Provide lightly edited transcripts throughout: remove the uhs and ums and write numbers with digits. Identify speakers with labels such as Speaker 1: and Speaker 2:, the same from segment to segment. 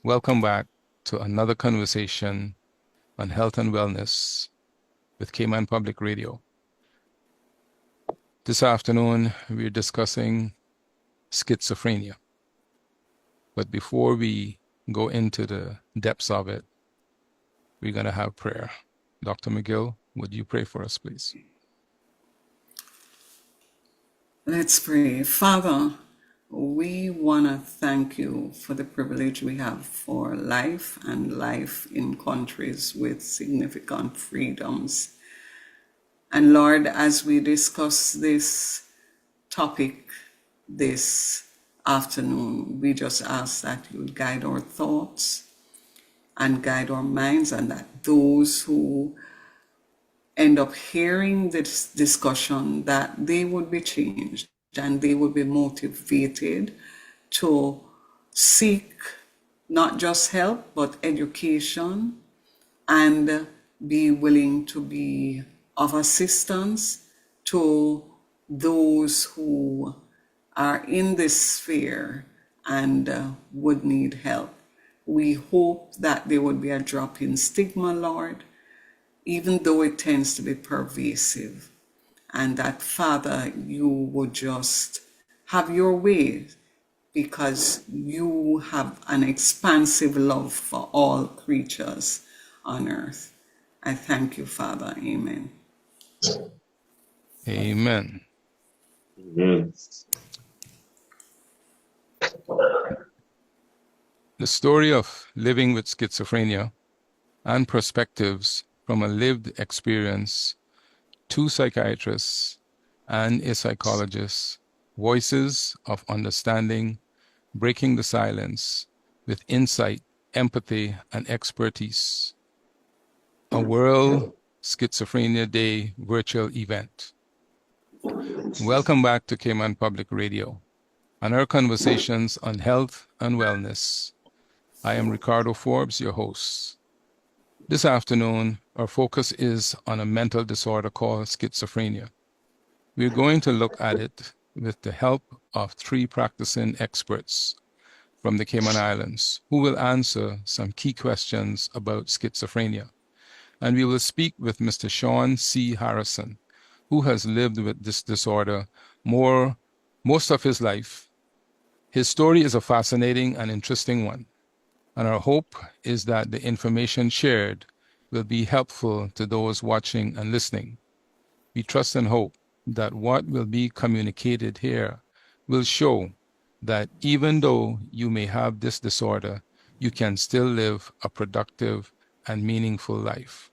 Speaker 1: Welcome back to another conversation on health and wellness with Cayman Public Radio. This afternoon, we're discussing schizophrenia. But before we go into the depths of it, we're going to have prayer. Dr. McGill, would you pray for us, please?
Speaker 2: Let's pray. Father, we want to thank you for the privilege we have for life and life in countries with significant freedoms. And Lord, as we discuss this topic this afternoon, we just ask that you would guide our thoughts and guide our minds, and that those who end up hearing this discussion, that they would be changed and they would be motivated to seek not just help but education, and be willing to be of assistance to those who are in this sphere and would need help. We hope that there would be a drop in stigma, Lord, even though it tends to be pervasive, and that, Father, you would just have your way, because you have an expansive love for all creatures on earth. I thank you, Father. Amen.
Speaker 1: Amen.
Speaker 3: Amen.
Speaker 1: The story of living with schizophrenia and perspectives from a lived experience, two psychiatrists and a psychologist, voices of understanding, breaking the silence with insight, empathy, and expertise. A World Schizophrenia Day virtual event. Welcome back to Cayman Public Radio and our conversations on health and wellness. I am Ricardo Forbes, your host. This afternoon, our focus is on a mental disorder called schizophrenia. We're going to look at it with the help of three practicing experts from the Cayman Islands who will answer some key questions about schizophrenia. And we will speak with Mr. Sean C. Harrison, who has lived with this disorder most of his life. His story is a fascinating and interesting one, and our hope is that the information shared will be helpful to those watching and listening. We trust and hope that what will be communicated here will show that even though you may have this disorder, you can still live a productive and meaningful life.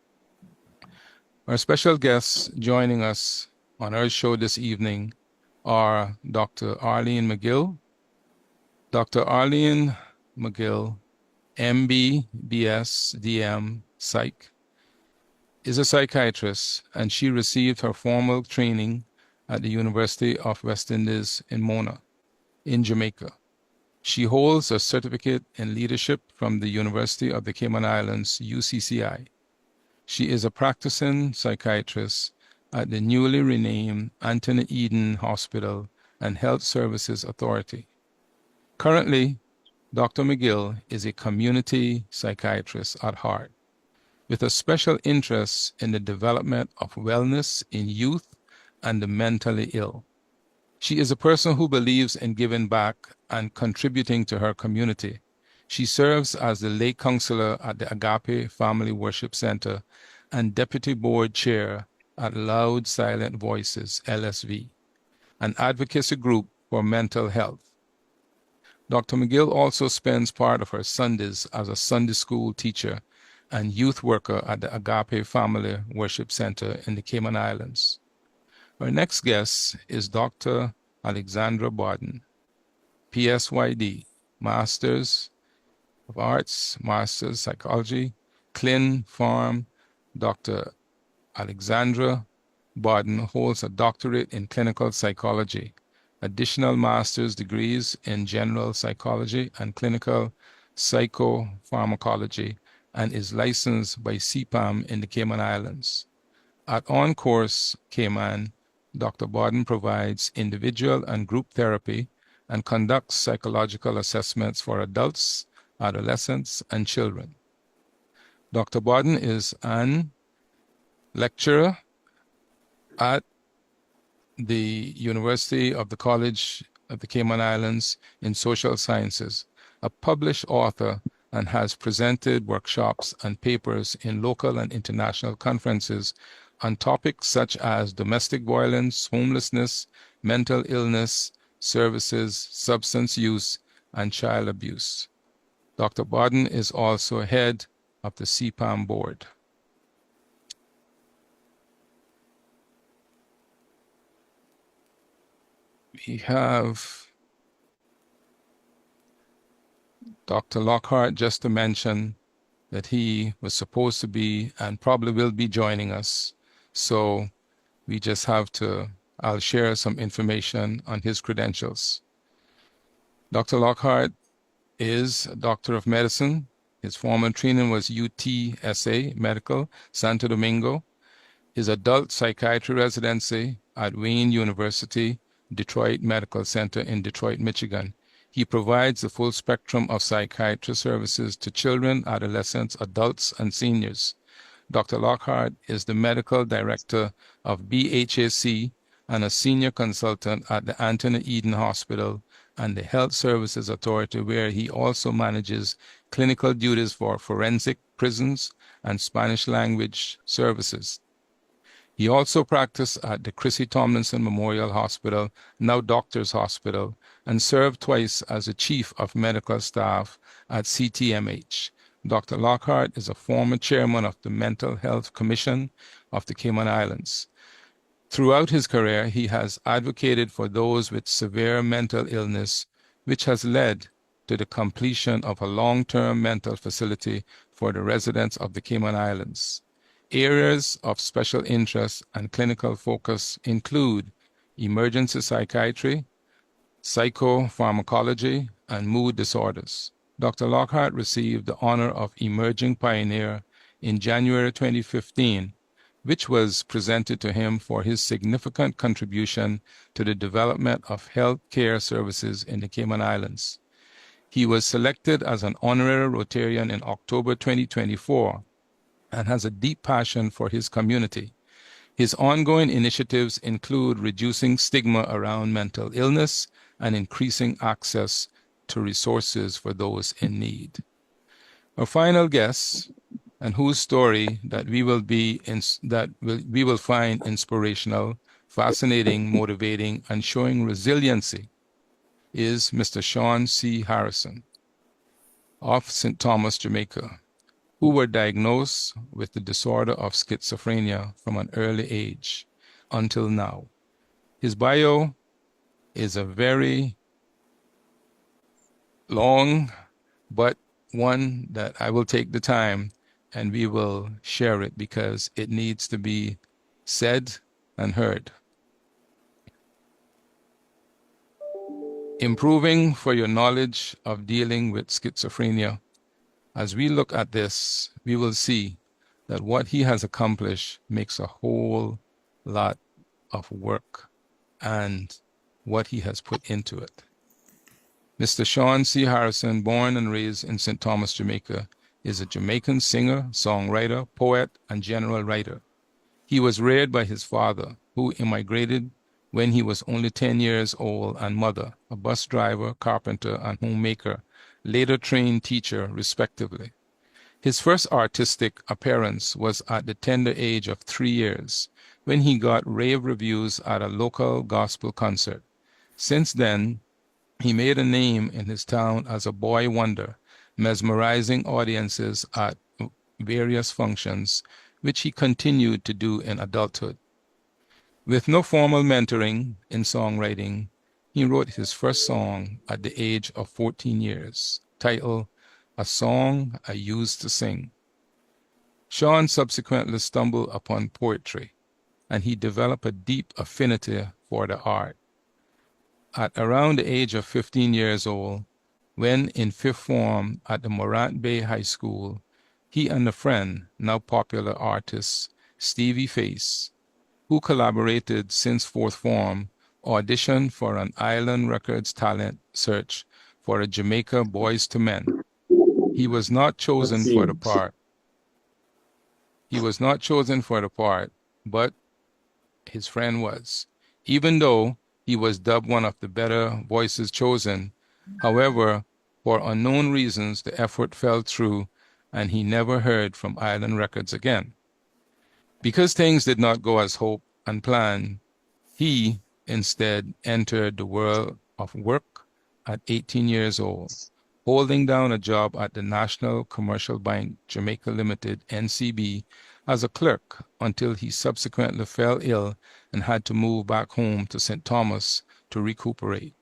Speaker 1: Our special guests joining us on our show this evening are Dr. Arline McGill. Dr. Arline McGill, MB, BS, DM, Psych, is a psychiatrist, and she received her formal training at the University of West Indies in Mona, in Jamaica. She holds a certificate in leadership from the University of the Cayman Islands, UCCI. She is a practicing psychiatrist at the newly renamed Anthony Eden Hospital and Health Services Authority. Currently, Dr. McGill is a community psychiatrist at heart, with a special interest in the development of wellness in youth and the mentally ill. She is a person who believes in giving back and contributing to her community. She serves as the lay counselor at the Agape Family Worship Center and deputy board chair at Loud Silent Voices, LSV, an advocacy group for mental health. Dr. McGill also spends part of her Sundays as a Sunday school teacher and youth worker at the Agape Family Worship Center in the Cayman Islands. Our next guest is Dr. Alexandra Bodden, PSYD, Masters of Arts, Masters Psychology, Clin Pharm. Dr. Alexandra Bodden holds a doctorate in clinical psychology, additional master's degrees in general psychology and clinical psychopharmacology, and is licensed by CPAM in the Cayman Islands. At On Course Cayman, Dr. Bodden provides individual and group therapy and conducts psychological assessments for adults adolescents, and children. Dr. Bodden is an lecturer at the University of the College of the Cayman Islands in Social Sciences, a published author, and has presented workshops and papers in local and international conferences on topics such as domestic violence, homelessness, mental illness, services, substance use, and child abuse. Dr. Bodden is also head of the CPAM board. We have Dr. Lockhart, just to mention that he was supposed to be and probably will be joining us. So we just have to, I'll share some information on his credentials. Dr. Lockhart is a doctor of medicine. His former training was UTSA Medical, Santo Domingo. His adult psychiatry residency at Wayne University, Detroit Medical Center in Detroit, Michigan. He provides the full spectrum of psychiatry services to children, adolescents, adults, and seniors. Dr. Lockhart is the medical director of BHAC and a senior consultant at the Anthony Eden Hospital and the Health Services Authority, where he also manages clinical duties for forensic prisons and Spanish language services. He also practiced at the Chrissy Tomlinson Memorial Hospital, now Doctors Hospital, and served twice as the Chief of Medical Staff at CTMH. Dr. Lockhart is a former chairman of the Mental Health Commission of the Cayman Islands. Throughout his career, he has advocated for those with severe mental illness, which has led to the completion of a long-term mental facility for the residents of the Cayman Islands. Areas of special interest and clinical focus include emergency psychiatry, psychopharmacology, and mood disorders. Dr. Lockhart received the honor of Emerging Pioneer in January 2015, which was presented to him for his significant contribution to the development of health care services in the Cayman Islands. He was selected as an honorary Rotarian in October 2024 and has a deep passion for his community. His ongoing initiatives include reducing stigma around mental illness and increasing access to resources for those in need. Our final guest, and whose story that we will find inspirational, fascinating, motivating, and showing resiliency, is Mr. Sean C. Harrison of St. Thomas, Jamaica, who were diagnosed with the disorder of schizophrenia from an early age until now. His bio is a very long, but one that I will take the time and we will share it because it needs to be said and heard. Improving for your knowledge of dealing with schizophrenia. As we look at this, we will see that what he has accomplished makes a whole lot of work and what he has put into it. Mr. Sean C. Harrison, born and raised in St. Thomas, Jamaica, is a Jamaican singer, songwriter, poet, and general writer. He was reared by his father, who immigrated when he was only 10 years old, and mother, a bus driver, carpenter, and homemaker, later trained teacher, respectively. His first artistic appearance was at the tender age of 3 years, when he got rave reviews at a local gospel concert. Since then, he made a name in his town as a boy wonder, mesmerizing audiences at various functions, which he continued to do in adulthood. With no formal mentoring in songwriting, he wrote his first song at the age of 14 years, titled A Song I Used to Sing. Sean subsequently stumbled upon poetry, and he developed a deep affinity for the art. At around the age of 15 years old, when in fifth form at the Morant Bay High School, he and a friend, now popular artist Stevie Face, who collaborated since fourth form, auditioned for an Island Records talent search for a Jamaica Boys to Men. He was not chosen for the part. He was not chosen for the part, but his friend was. Even though he was dubbed one of the better voices chosen, however, for unknown reasons, the effort fell through and he never heard from Island Records again. Because things did not go as hoped and planned, he instead entered the world of work at 18 years old, holding down a job at the National Commercial Bank Jamaica Limited, NCB, as a clerk until he subsequently fell ill and had to move back home to St. Thomas to recuperate.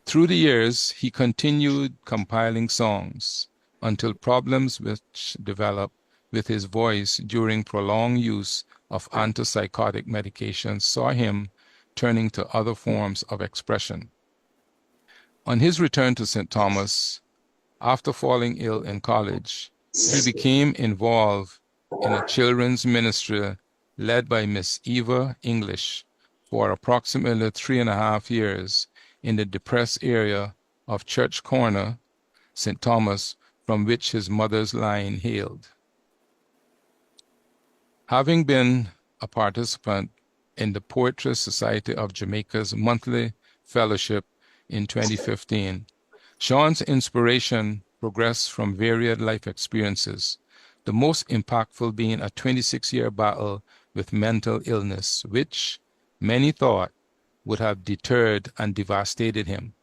Speaker 1: Through the years, he continued compiling songs until problems which developed with his voice during prolonged use of antipsychotic medications saw him turning to other forms of expression. On his return to St. Thomas, after falling ill in college, he became involved in a children's ministry led by Miss Eva English for approximately 3.5 years in the depressed area of Church Corner, St. Thomas, from which his mother's line hailed. Having been a participant in the Poetry Society of Jamaica's monthly fellowship in 2015, Sean's inspiration progressed from varied life experiences, the most impactful being a 26-year battle with mental illness, which many thought would have deterred and devastated him,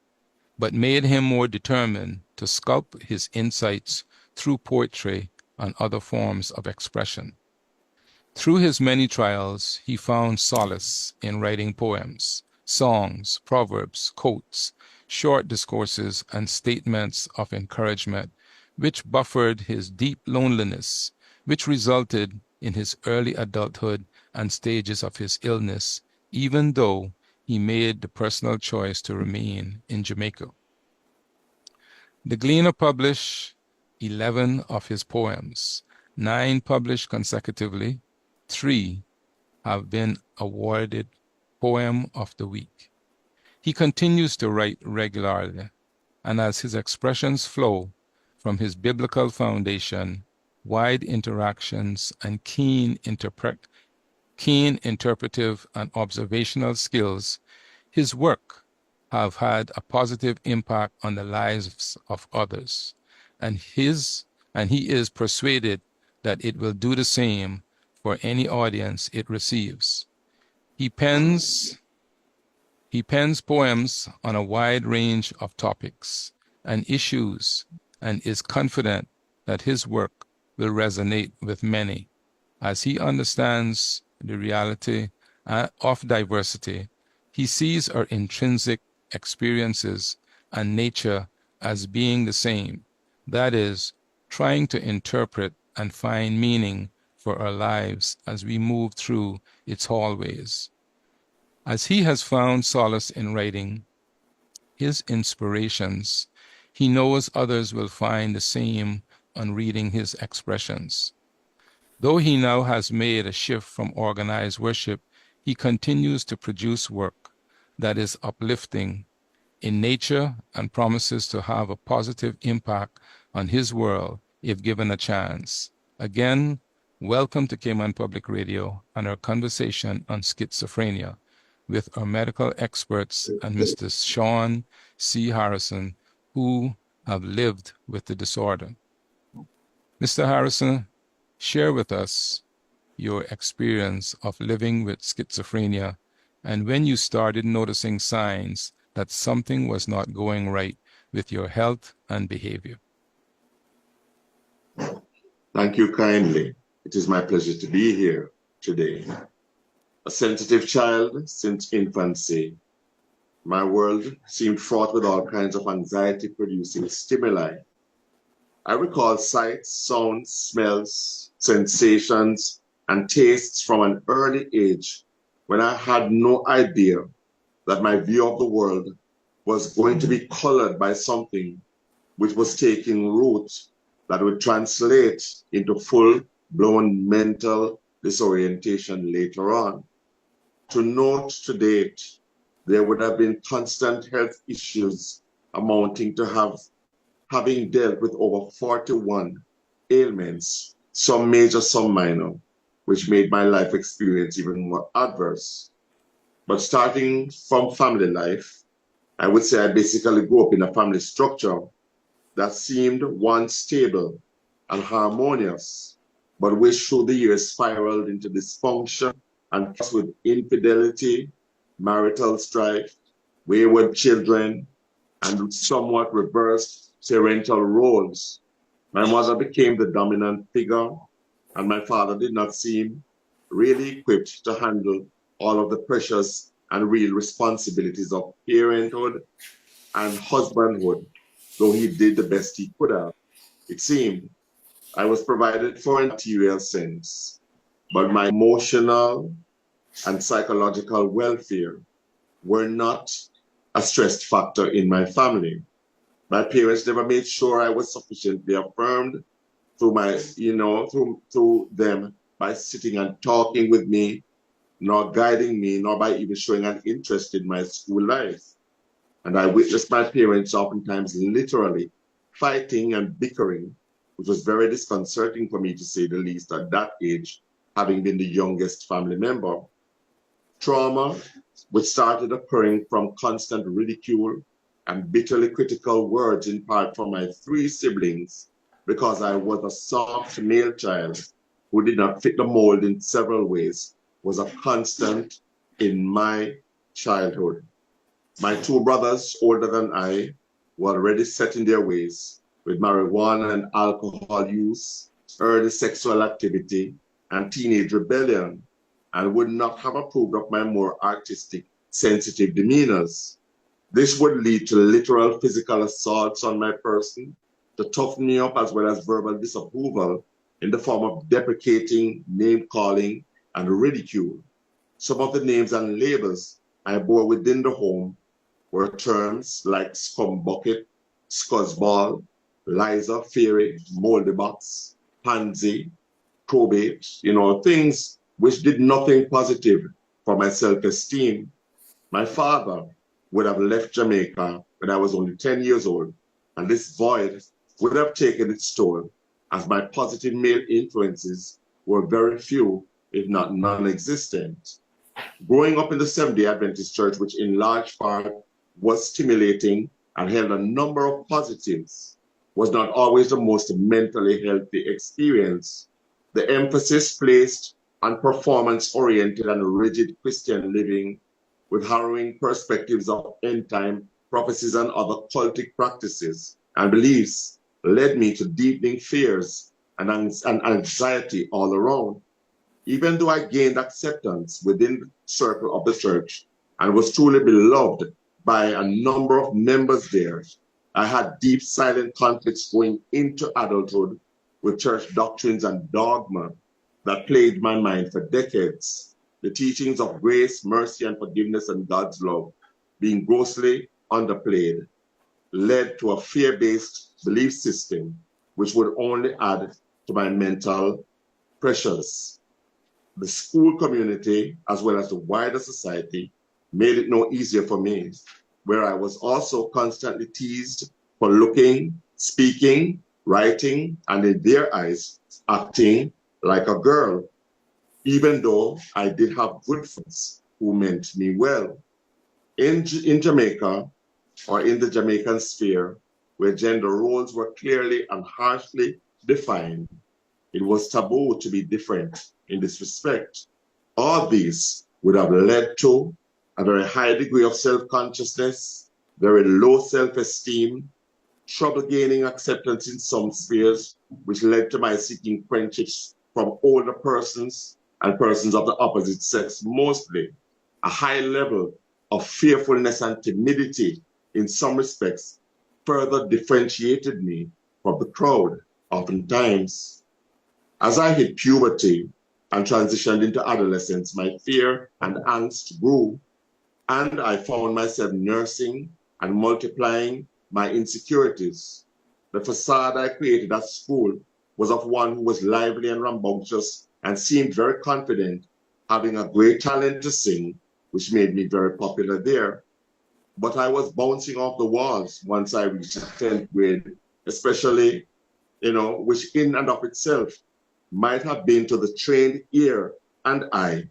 Speaker 1: but made him more determined to sculpt his insights through poetry and other forms of expression. Through his many trials, he found solace in writing poems, songs, proverbs, quotes, short discourses, and statements of encouragement, which buffered his deep loneliness, which resulted in his early adulthood and stages of his illness, even though he made the personal choice to remain in Jamaica. The Gleaner published 11 of his poems, 9 published consecutively, 3 have been awarded Poem of the Week. He continues to write regularly, and as his expressions flow from his biblical foundation, wide interactions, and keen interpretive and observational skills, his work have had a positive impact on the lives of others, and he is persuaded that it will do the same for any audience it receives. He pens poems on a wide range of topics and issues, and is confident that his work will resonate with many, as he understands the reality of diversity. He sees our intrinsic experiences and nature as being the same, that is, trying to interpret and find meaning for our lives as we move through its hallways. As he has found solace in writing his inspirations, he knows others will find the same on reading his expressions. Though he now has made a shift from organized worship, he continues to produce work that is uplifting in nature and promises to have a positive impact on his world if given a chance. Again, welcome to Cayman Public Radio and our conversation on schizophrenia with our medical experts and Mr. Sean C. Harrison, who have lived with the disorder. Mr. Harrison, share with us your experience of living with schizophrenia and when you started noticing signs that something was not going right with your health and behavior.
Speaker 3: Thank you kindly. It is my pleasure to be here today. A sensitive child since infancy, my world seemed fraught with all kinds of anxiety-producing stimuli. I recall sights, sounds, smells, sensations, and tastes from an early age when I had no idea that my view of the world was going to be colored by something which was taking root that would translate into full-blown mental disorientation later on. To note to date, there would have been constant health issues amounting to having dealt with over 41 ailments, some major, some minor, which made my life experience even more adverse. But starting from family life, I would say I basically grew up in a family structure that seemed once stable and harmonious, but which through the years spiraled into dysfunction and with infidelity, marital strife, wayward children, and somewhat reversed parental roles. My mother became the dominant figure, and my father did not seem really equipped to handle all of the pressures and real responsibilities of parenthood and husbandhood, though he did the best he could have. It seemed I was provided for in a material sense, but my emotional and psychological welfare were not a stress factor in my family. My parents never made sure I was sufficiently affirmed through through them by sitting and talking with me, nor guiding me, nor by even showing an interest in my school life. And I witnessed my parents oftentimes literally fighting and bickering, which was very disconcerting for me to say the least at that age, having been the youngest family member. Trauma, which started occurring from constant ridicule and bitterly critical words in part from my three siblings, because I was a soft male child who did not fit the mold in several ways, was a constant in my childhood. My two brothers, older than I, were already set in their ways with marijuana and alcohol use, early sexual activity, and teenage rebellion, and would not have approved of my more artistic, sensitive demeanors. This would lead to literal physical assaults on my person, to toughen me up, as well as verbal disapproval in the form of deprecating, name-calling, and ridicule. Some of the names and labels I bore within the home were terms like scumbucket, scuzzball, Liza, fairy, moldy box, pansy, probate, things which did nothing positive for my self-esteem. My father would have left Jamaica when I was only 10 years old, and this void would have taken its toll, as my positive male influences were very few, if not non-existent. Growing up in the Seventh-day Adventist Church, which in large part was stimulating and held a number of positives, was not always the most mentally healthy experience. The emphasis placed on performance-oriented and rigid Christian living with harrowing perspectives of end-time prophecies and other cultic practices and beliefs led me to deepening fears and anxiety all around. Even though I gained acceptance within the circle of the church and was truly beloved by a number of members there, I had deep silent conflicts going into adulthood with church doctrines and dogma that plagued my mind for decades. The teachings of grace, mercy, and forgiveness and God's love being grossly underplayed led to a fear-based belief system which would only add to my mental pressures. The school community, as well as the wider society, made it no easier for me, where I was also constantly teased for looking, speaking, writing, and in their eyes, acting like a girl, even though I did have good friends who meant me well. In Jamaica, or in the Jamaican sphere, where gender roles were clearly and harshly defined, it was taboo to be different in this respect. All these would have led to a very high degree of self-consciousness, very low self-esteem, trouble gaining acceptance in some spheres, which led to my seeking friendships from older persons and persons of the opposite sex mostly, a high level of fearfulness and timidity in some respects further differentiated me from the crowd oftentimes. As I hit puberty and transitioned into adolescence, my fear and angst grew, and I found myself nursing and multiplying my insecurities. The facade I created at school was of one who was lively and rambunctious and seemed very confident, having a great talent to sing, which made me very popular there. But I was bouncing off the walls once I reached the 10th grade especially, which in and of itself might have been to the trained ear and eye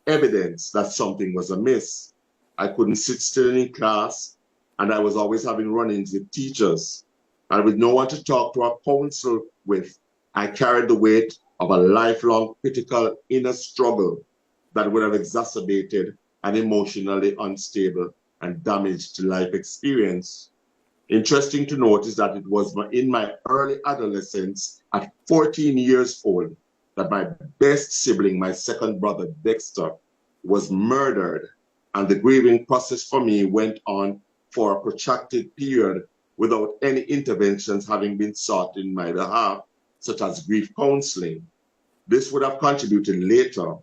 Speaker 3: evidence that something was amiss. I couldn't sit still in class, and I was always having run-ins with teachers. And with no one to talk to or counsel with, I carried the weight of a lifelong critical inner struggle that would have exacerbated an emotionally unstable and damaged life experience. Interesting to note is that it was in my early adolescence, at 14 years old, that my best sibling, my second brother, Dexter, was murdered. And the grieving process for me went on for a protracted period without any interventions having been sought in my behalf, such as grief counseling. This would have contributed later,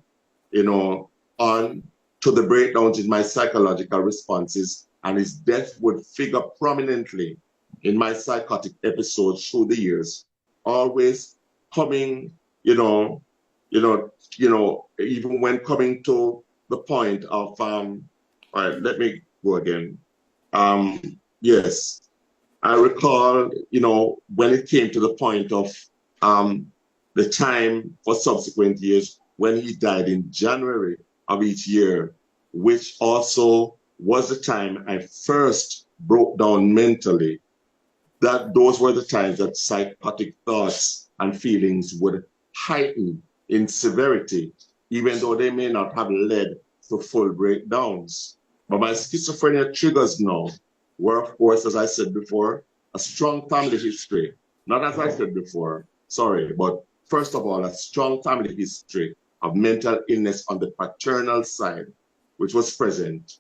Speaker 3: on to the breakdowns in my psychological responses, and his death would figure prominently in my psychotic episodes through the years, always coming, even when coming to the point of, all right, let me go again. Yes, I recall, when it came to the point of the time for subsequent years when he died in January of each year, which also was the time I first broke down mentally, that those were the times that psychotic thoughts and feelings would heighten in severity, even though they may not have led to full breakdowns. But my schizophrenia triggers now were, of course, as I said before, a strong family history. Not as I said before, sorry, but first of all, a strong family history of mental illness on the paternal side, which was present,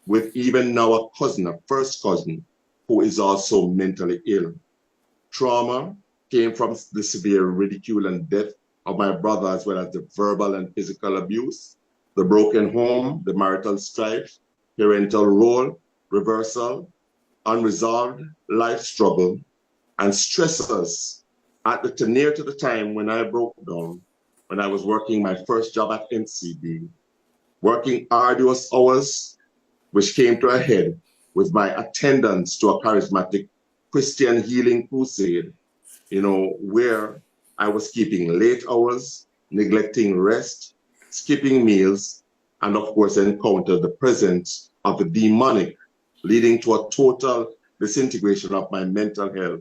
Speaker 3: with even now a cousin, a first cousin, who is also mentally ill. Trauma came from the severe ridicule and death of my brother, as well as the verbal and physical abuse, the broken home, the marital strife, parental role reversal, unresolved life struggle, and stressors near to the time when I broke down, when I was working my first job at NCB, working arduous hours, which came to a head with my attendance to a charismatic Christian healing crusade, where I was keeping late hours, neglecting rest, skipping meals, and of course encountered the presence of the demonic, leading to a total disintegration of my mental health,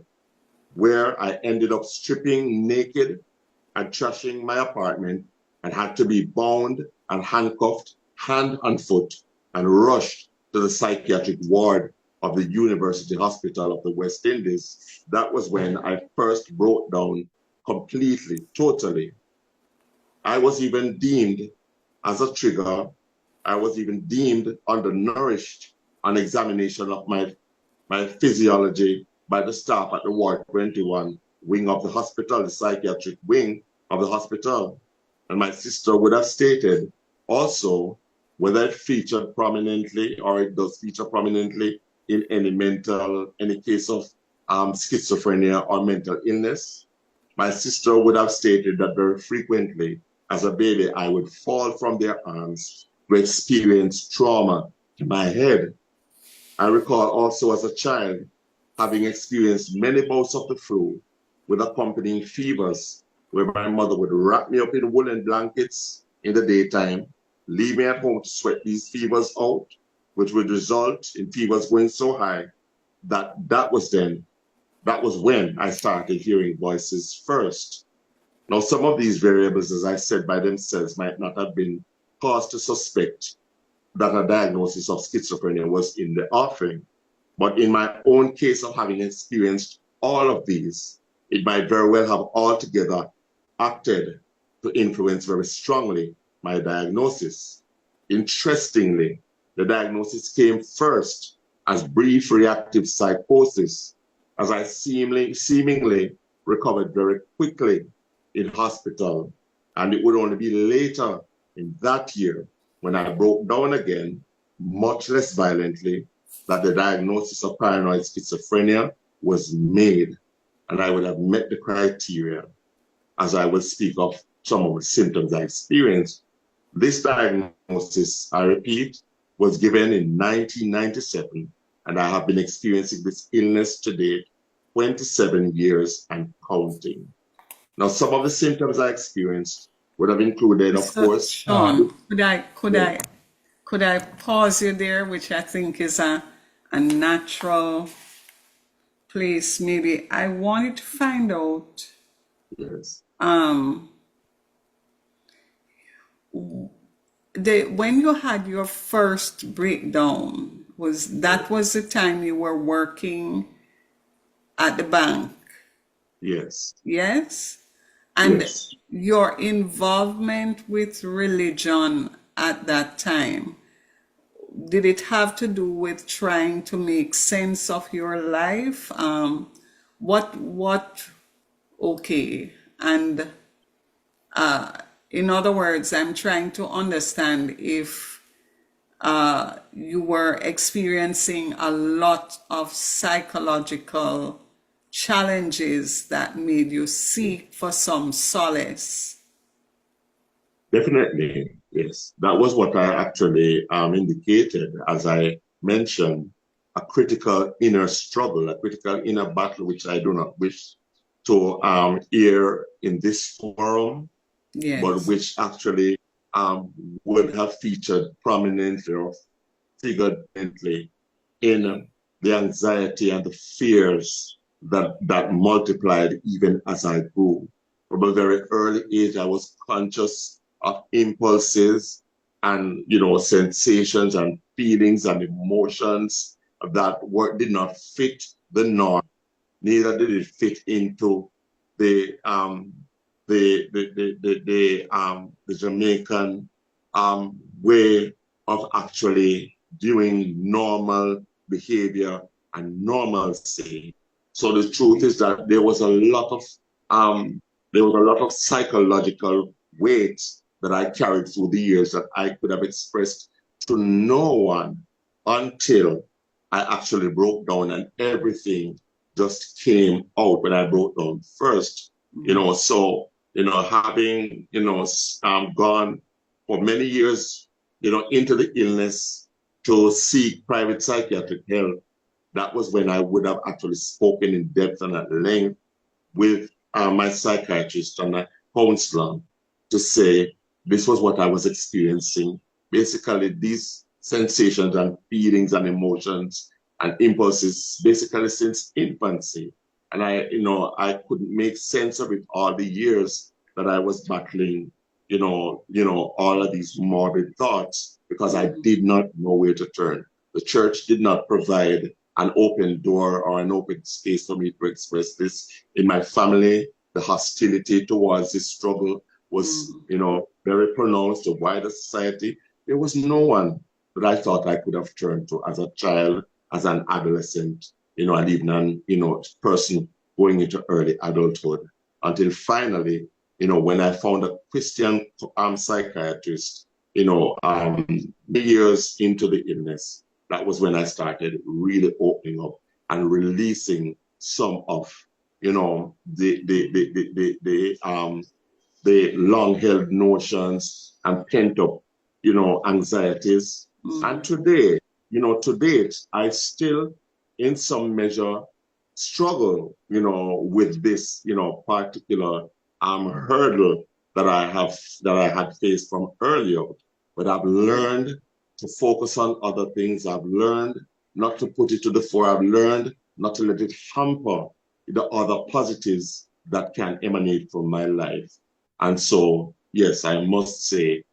Speaker 3: where I ended up stripping naked and trashing my apartment and had to be bound and handcuffed hand and foot and rushed to the psychiatric ward of the University Hospital of the West Indies. That was when I first broke down completely, totally. I was even deemed as a trigger, I was even deemed undernourished on examination of my physiology by the staff at the Ward 21 wing of the hospital, the psychiatric wing of the hospital. And my sister would have stated also, whether it featured prominently or it does feature prominently in any case of schizophrenia or mental illness. My sister would have stated that very frequently, as a baby, I would fall from their arms to experience trauma to my head. I recall also as a child having experienced many bouts of the flu with accompanying fevers, where my mother would wrap me up in woolen blankets in the daytime, leave me at home to sweat these fevers out, which would result in fevers going so high that was when I started hearing voices first. Now, some of these variables, as I said, by themselves might not have been cause to suspect that a diagnosis of schizophrenia was in the offing. But in my own case of having experienced all of these, it might very well have altogether acted to influence very strongly my diagnosis. Interestingly, the diagnosis came first as brief reactive psychosis, as I seemingly recovered very quickly in hospital. And it would only be later in that year when I broke down again, much less violently, that the diagnosis of paranoid schizophrenia was made. And I would have met the criteria, as I will speak of some of the symptoms I experienced. This diagnosis, I repeat, was given in 1997, and I have been experiencing this illness to date 27 years and counting. Now, some of the symptoms I experienced would have included, of
Speaker 2: So,
Speaker 3: course,
Speaker 1: Uh,
Speaker 2: Sean, could I pause you there, which I think is a natural place. Maybe I wanted to find out
Speaker 3: yes,
Speaker 2: when you had your first breakdown, was the time you were working at the bank,
Speaker 3: yes,
Speaker 2: yes? And
Speaker 3: yes.
Speaker 2: your involvement with religion at that time, did it have to do with trying to make sense of your life? What, okay. And in other words, I'm trying to understand if you were experiencing a lot of psychological challenges that made you seek for some solace.
Speaker 3: Definitely, yes. That was what I actually indicated as I mentioned a critical inner struggle, a critical inner battle, which I do not wish to air in this forum, but
Speaker 2: Yes.
Speaker 3: which actually would have featured prominently or figured prominently in the anxiety and the fears that multiplied even as I grew. From a very early age, I was conscious of impulses and sensations and feelings and emotions that did not fit the norm. Neither did it fit into the the Jamaican way of actually doing normal behavior and normalcy. So the truth is that um, there was a lot of psychological weight that I carried through the years that I could have expressed to no one until I actually broke down, and everything just came out when I broke down first. So having gone for many years into the illness to seek private psychiatric help, that was when I would have actually spoken in depth and at length with my psychiatrist and my counselor to say this was what I was experiencing. Basically, these sensations and feelings and emotions and impulses, basically since infancy. And I couldn't make sense of it all the years that I was battling, all of these morbid thoughts because I did not know where to turn. The church did not provide an open door or an open space for me to express this. In my family, the hostility towards this struggle was, very pronounced. The wider society, there was no one that I thought I could have turned to as a child, as an adolescent, and even an, person going into early adulthood. Until finally, when I found a Christian psychiatrist, years into the illness, that was when I started really opening up and releasing some of, the long held notions and pent up, anxieties. And today, to date, I still, in some measure, struggle, with this, particular hurdle that I had faced from earlier. But I've learned to focus on other things. I've learned not to put it to the fore. I've learned not to let it hamper the other positives that can emanate from my life. And so, yes, I must say,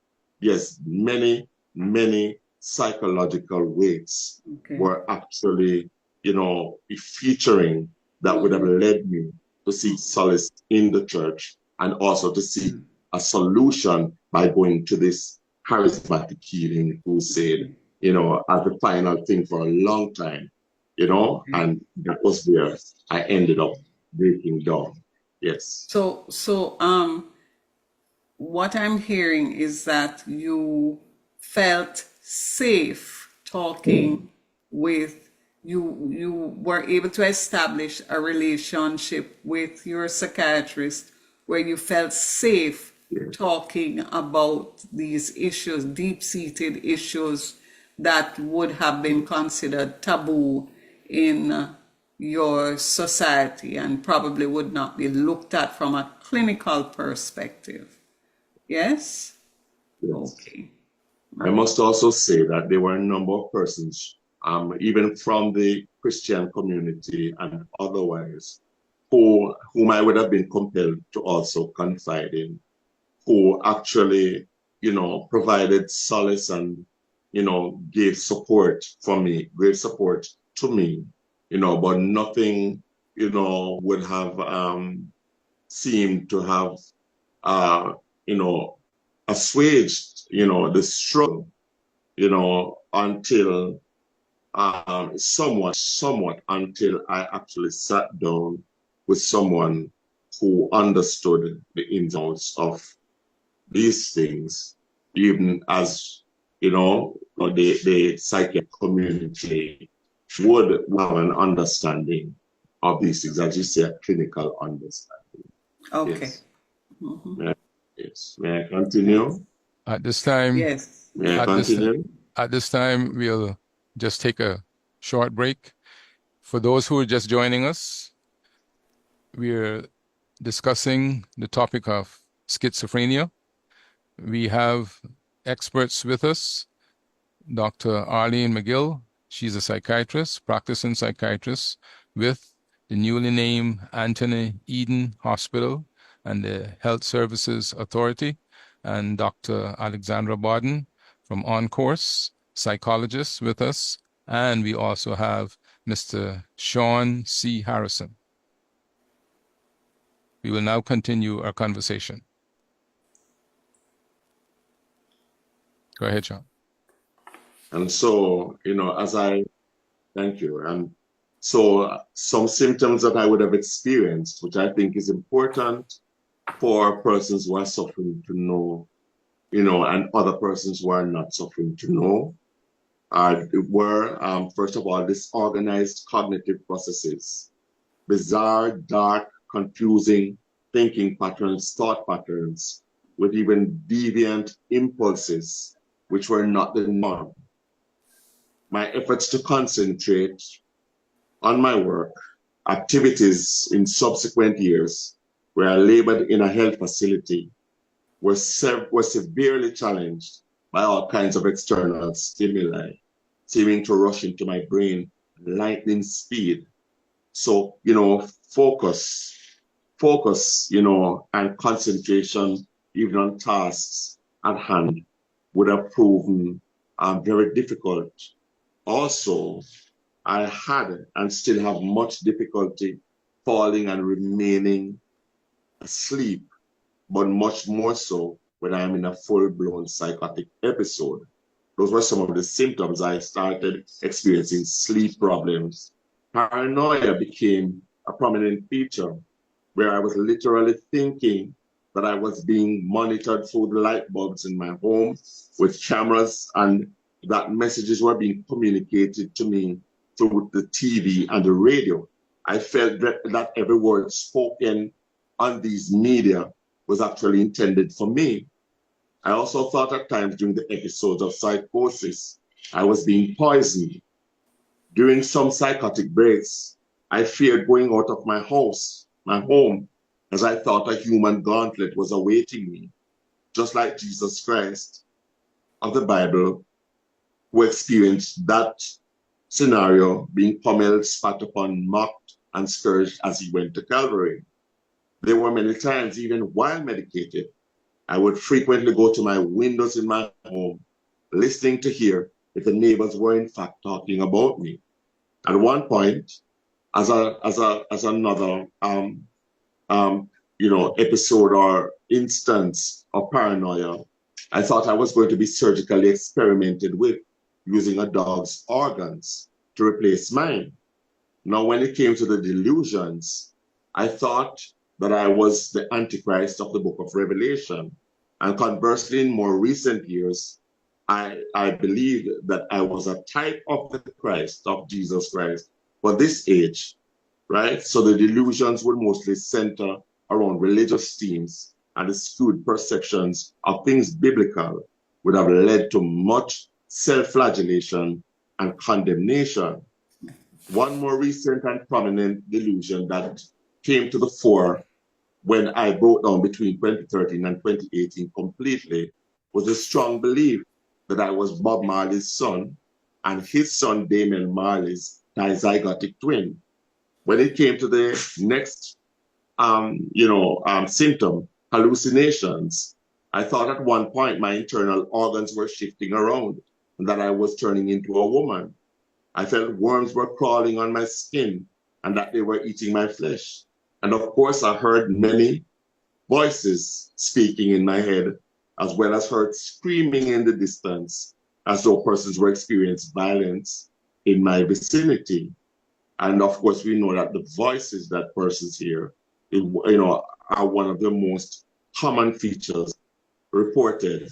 Speaker 3: yes, many, many psychological weights were actually, featuring that would have led me to seek solace in the church and also to seek a solution by going to this charismatic healing crusade, as the final thing for a long time, and that was where I ended up breaking down. Yes.
Speaker 2: So what I'm hearing is that you felt safe talking with you were able to establish a relationship with your psychiatrist where you felt safe talking about these issues, deep-seated issues that would have been considered taboo in your society and probably would not be looked at from a clinical perspective. Yes?
Speaker 3: Yes.
Speaker 2: Okay.
Speaker 3: I must also say that there were a number of persons, even from the Christian community and otherwise, whom I would have been compelled to also confide in, who actually, provided solace and, gave support for me, great support to me, but nothing, would have seemed to have, assuaged, the struggle, until somewhat until I actually sat down with someone who understood the ins and outs of these things, even as, the psychiatric community would have an understanding of these things, as you say, a clinical understanding.
Speaker 2: Okay.
Speaker 3: Yes. Yes. May I continue?
Speaker 1: At this time,
Speaker 2: Yes.
Speaker 3: May I continue?
Speaker 1: At this time, we'll just take a short break. For those who are just joining us, we're discussing the topic of schizophrenia. We have experts with us, Dr. Arline McGill. She's a psychiatrist, practicing psychiatrist with the newly named Anthony Eden Hospital and the Health Services Authority, and Dr. Alexandra Bodden from On Course, psychologist with us, and we also have Mr. Sean C. Harrison. We will now continue our conversation. Go ahead, Sean.
Speaker 3: And so, thank you. And so some symptoms that I would have experienced, which I think is important for persons who are suffering to know, and other persons who are not suffering to know, were, first of all, disorganized cognitive processes, bizarre, dark, confusing thinking patterns, thought patterns, with even deviant impulses, which were not the norm. My efforts to concentrate on my work, activities in subsequent years, where I labored in a health facility, were severely challenged by all kinds of external stimuli, seeming to rush into my brain at lightning speed. So, focus, and concentration, even on tasks at hand, would have proven very difficult. Also, I had and still have much difficulty falling and remaining asleep, but much more so when I'm in a full-blown psychotic episode. Those were some of the symptoms. I started experiencing sleep problems. Paranoia became a prominent feature, where I was literally thinking that I was being monitored through the light bulbs in my home with cameras, and that messages were being communicated to me through the TV and the radio. I felt that every word spoken on these media was actually intended for me. I also thought at times during the episodes of psychosis, I was being poisoned. During some psychotic breaks, I feared going out of my home, as I thought a human gauntlet was awaiting me, just like Jesus Christ of the Bible, who experienced that scenario, being pummeled, spat upon, mocked, and scourged as he went to Calvary. There were many times, even while medicated, I would frequently go to my windows in my home, listening to hear if the neighbors were in fact talking about me. At one point, as another episode or instance of paranoia, I thought I was going to be surgically experimented with, using a dog's organs to replace mine. Now, when it came to the delusions, I thought that I was the Antichrist of the book of Revelation. And conversely, in more recent years, I believed that I was a type of the Christ, of Jesus Christ, for this age, right? So the delusions would mostly center around religious themes, and the skewed perceptions of things biblical would have led to much self-flagellation and condemnation. One more recent and prominent delusion that came to the fore when I broke down between 2013 and 2018 completely was a strong belief that I was Bob Marley's son and his son Damien Marley's dizygotic twin. When it came to the next, symptom, hallucinations, I thought at one point my internal organs were shifting around and that I was turning into a woman. I felt worms were crawling on my skin and that they were eating my flesh. And of course, I heard many voices speaking in my head, as well as heard screaming in the distance, as though persons were experiencing violence in my vicinity. And of course, we know that the voices that persons hear, are one of the most common features reported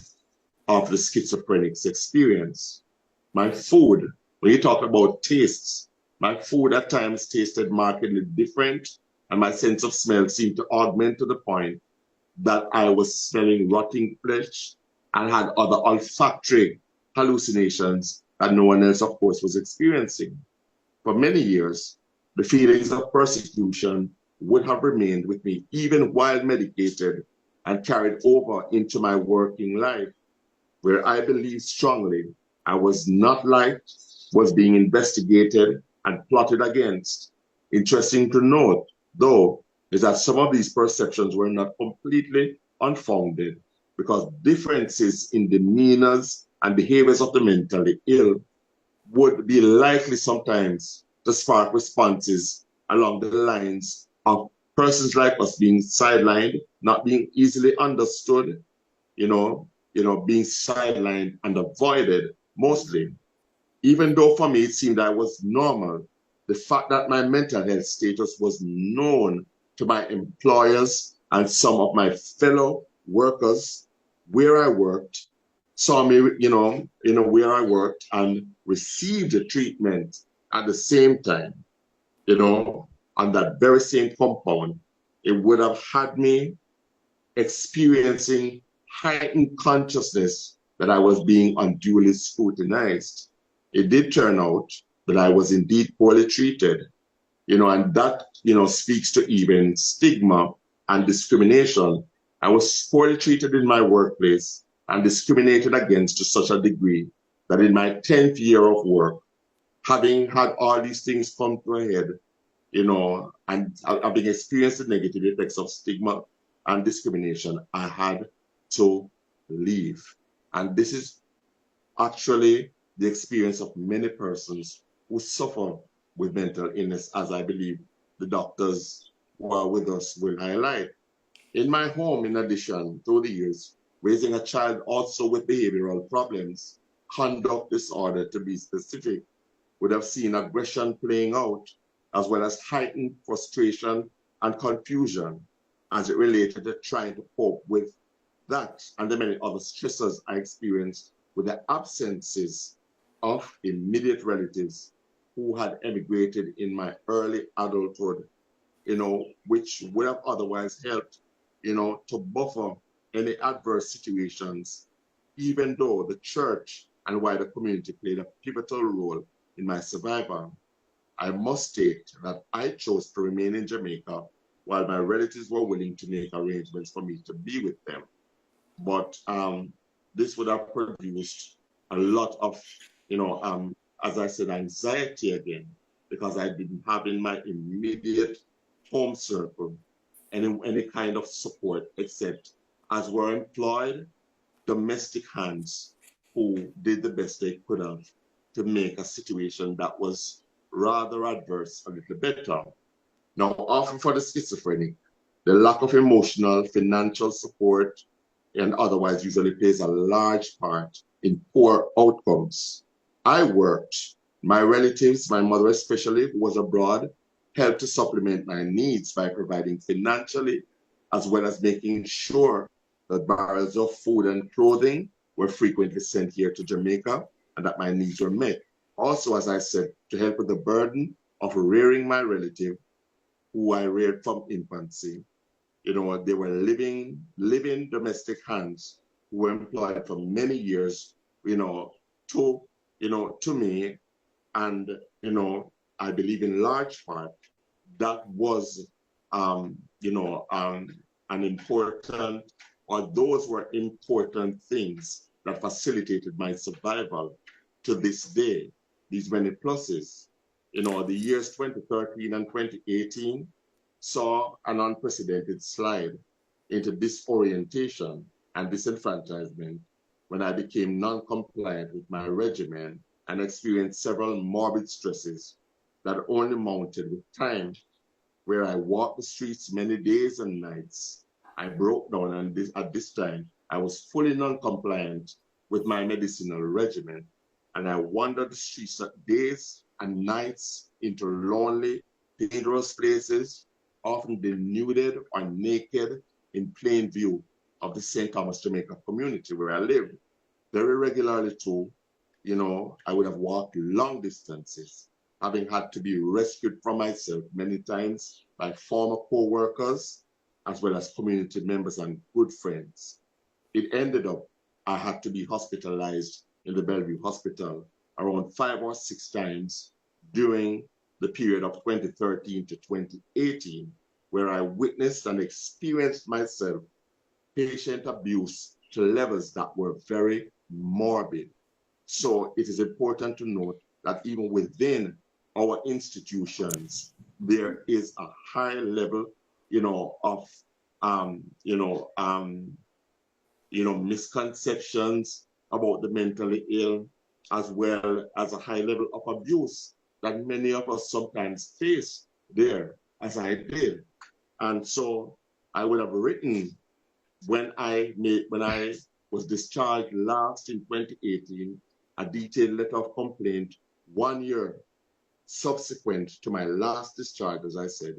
Speaker 3: of the schizophrenic's experience. My food, when you talk about tastes, my food at times tasted markedly different, and my sense of smell seemed to augment to the point that I was smelling rotting flesh and had other olfactory hallucinations that no one else, of course, was experiencing. For many years, the feelings of persecution would have remained with me even while medicated and carried over into my working life, where I believed strongly I was not liked, was being investigated and plotted against. Interesting to note, though, is that some of these perceptions were not completely unfounded because differences in demeanors and behaviors of the mentally ill would be likely sometimes to spark responses along the lines of persons like us being sidelined, not being easily understood, being sidelined and avoided mostly. Even though for me it seemed I was normal, the fact that my mental health status was known to my employers and some of my fellow workers where I worked saw me, where I worked and received the treatment at the same time, on that very same compound, it would have had me experiencing heightened consciousness that I was being unduly scrutinized. It did turn out that I was indeed poorly treated, and that, speaks to even stigma and discrimination. I was poorly treated in my workplace and discriminated against to such a degree that in my 10th year of work, having had all these things come to a head, and having experienced the negative effects of stigma and discrimination, I had to leave. And this is actually the experience of many persons who suffer with mental illness, as I believe the doctors who are with us will highlight. In my home, in addition, through the years, raising a child also with behavioral problems, conduct disorder to be specific, would have seen aggression playing out, as well as heightened frustration and confusion as it related to trying to cope with that and the many other stressors I experienced with the absences of immediate relatives who had emigrated in my early adulthood, which would have otherwise helped, to buffer any adverse situations, even though the church and wider community played a pivotal role in my survival. I must state that I chose to remain in Jamaica while my relatives were willing to make arrangements for me to be with them. But this would have produced a lot of, as I said, anxiety again, because I didn't have in my immediate home circle any kind of support except as were employed domestic hands who did the best they could have to make a situation that was rather adverse a little better. Now, often for the schizophrenic, the lack of emotional, financial support and otherwise usually plays a large part in poor outcomes. I worked. My relatives, my mother especially, who was abroad, helped to supplement my needs by providing financially, as well as making sure that barrels of food and clothing were frequently sent here to Jamaica and that my needs were met. Also, as I said, to help with the burden of rearing my relative, who I reared from infancy. They were living domestic hands who were employed for many years, to me, and, I believe in large part, that was, an important, or those were important things that facilitated my survival to this day. These many pluses. The years 2013 and 2018 saw an unprecedented slide into disorientation and disenfranchisement when I became non-compliant with my regimen and experienced several morbid stresses that only mounted with time, where I walked the streets many days and nights. I broke down, and at this time, I was fully non-compliant with my medicinal regimen, and I wandered the streets days and nights into lonely, dangerous places, often denuded or naked in plain view of the St. Thomas, Jamaica community where I lived. Very regularly too, I would have walked long distances, having had to be rescued from myself many times by former co-workers, as well as community members and good friends. It ended up, I had to be hospitalized in the Bellevue Hospital around 5 or 6 times during the period of 2013 to 2018, where I witnessed and experienced myself patient abuse to levels that were very morbid. So it is important to note that even within our institutions, there is a high level, of, misconceptions about the mentally ill, as well as a high level of abuse that many of us sometimes face there, as I did. And so I would have written, when I was discharged last in 2018, a detailed letter of complaint 1 year subsequent to my last discharge, as I said,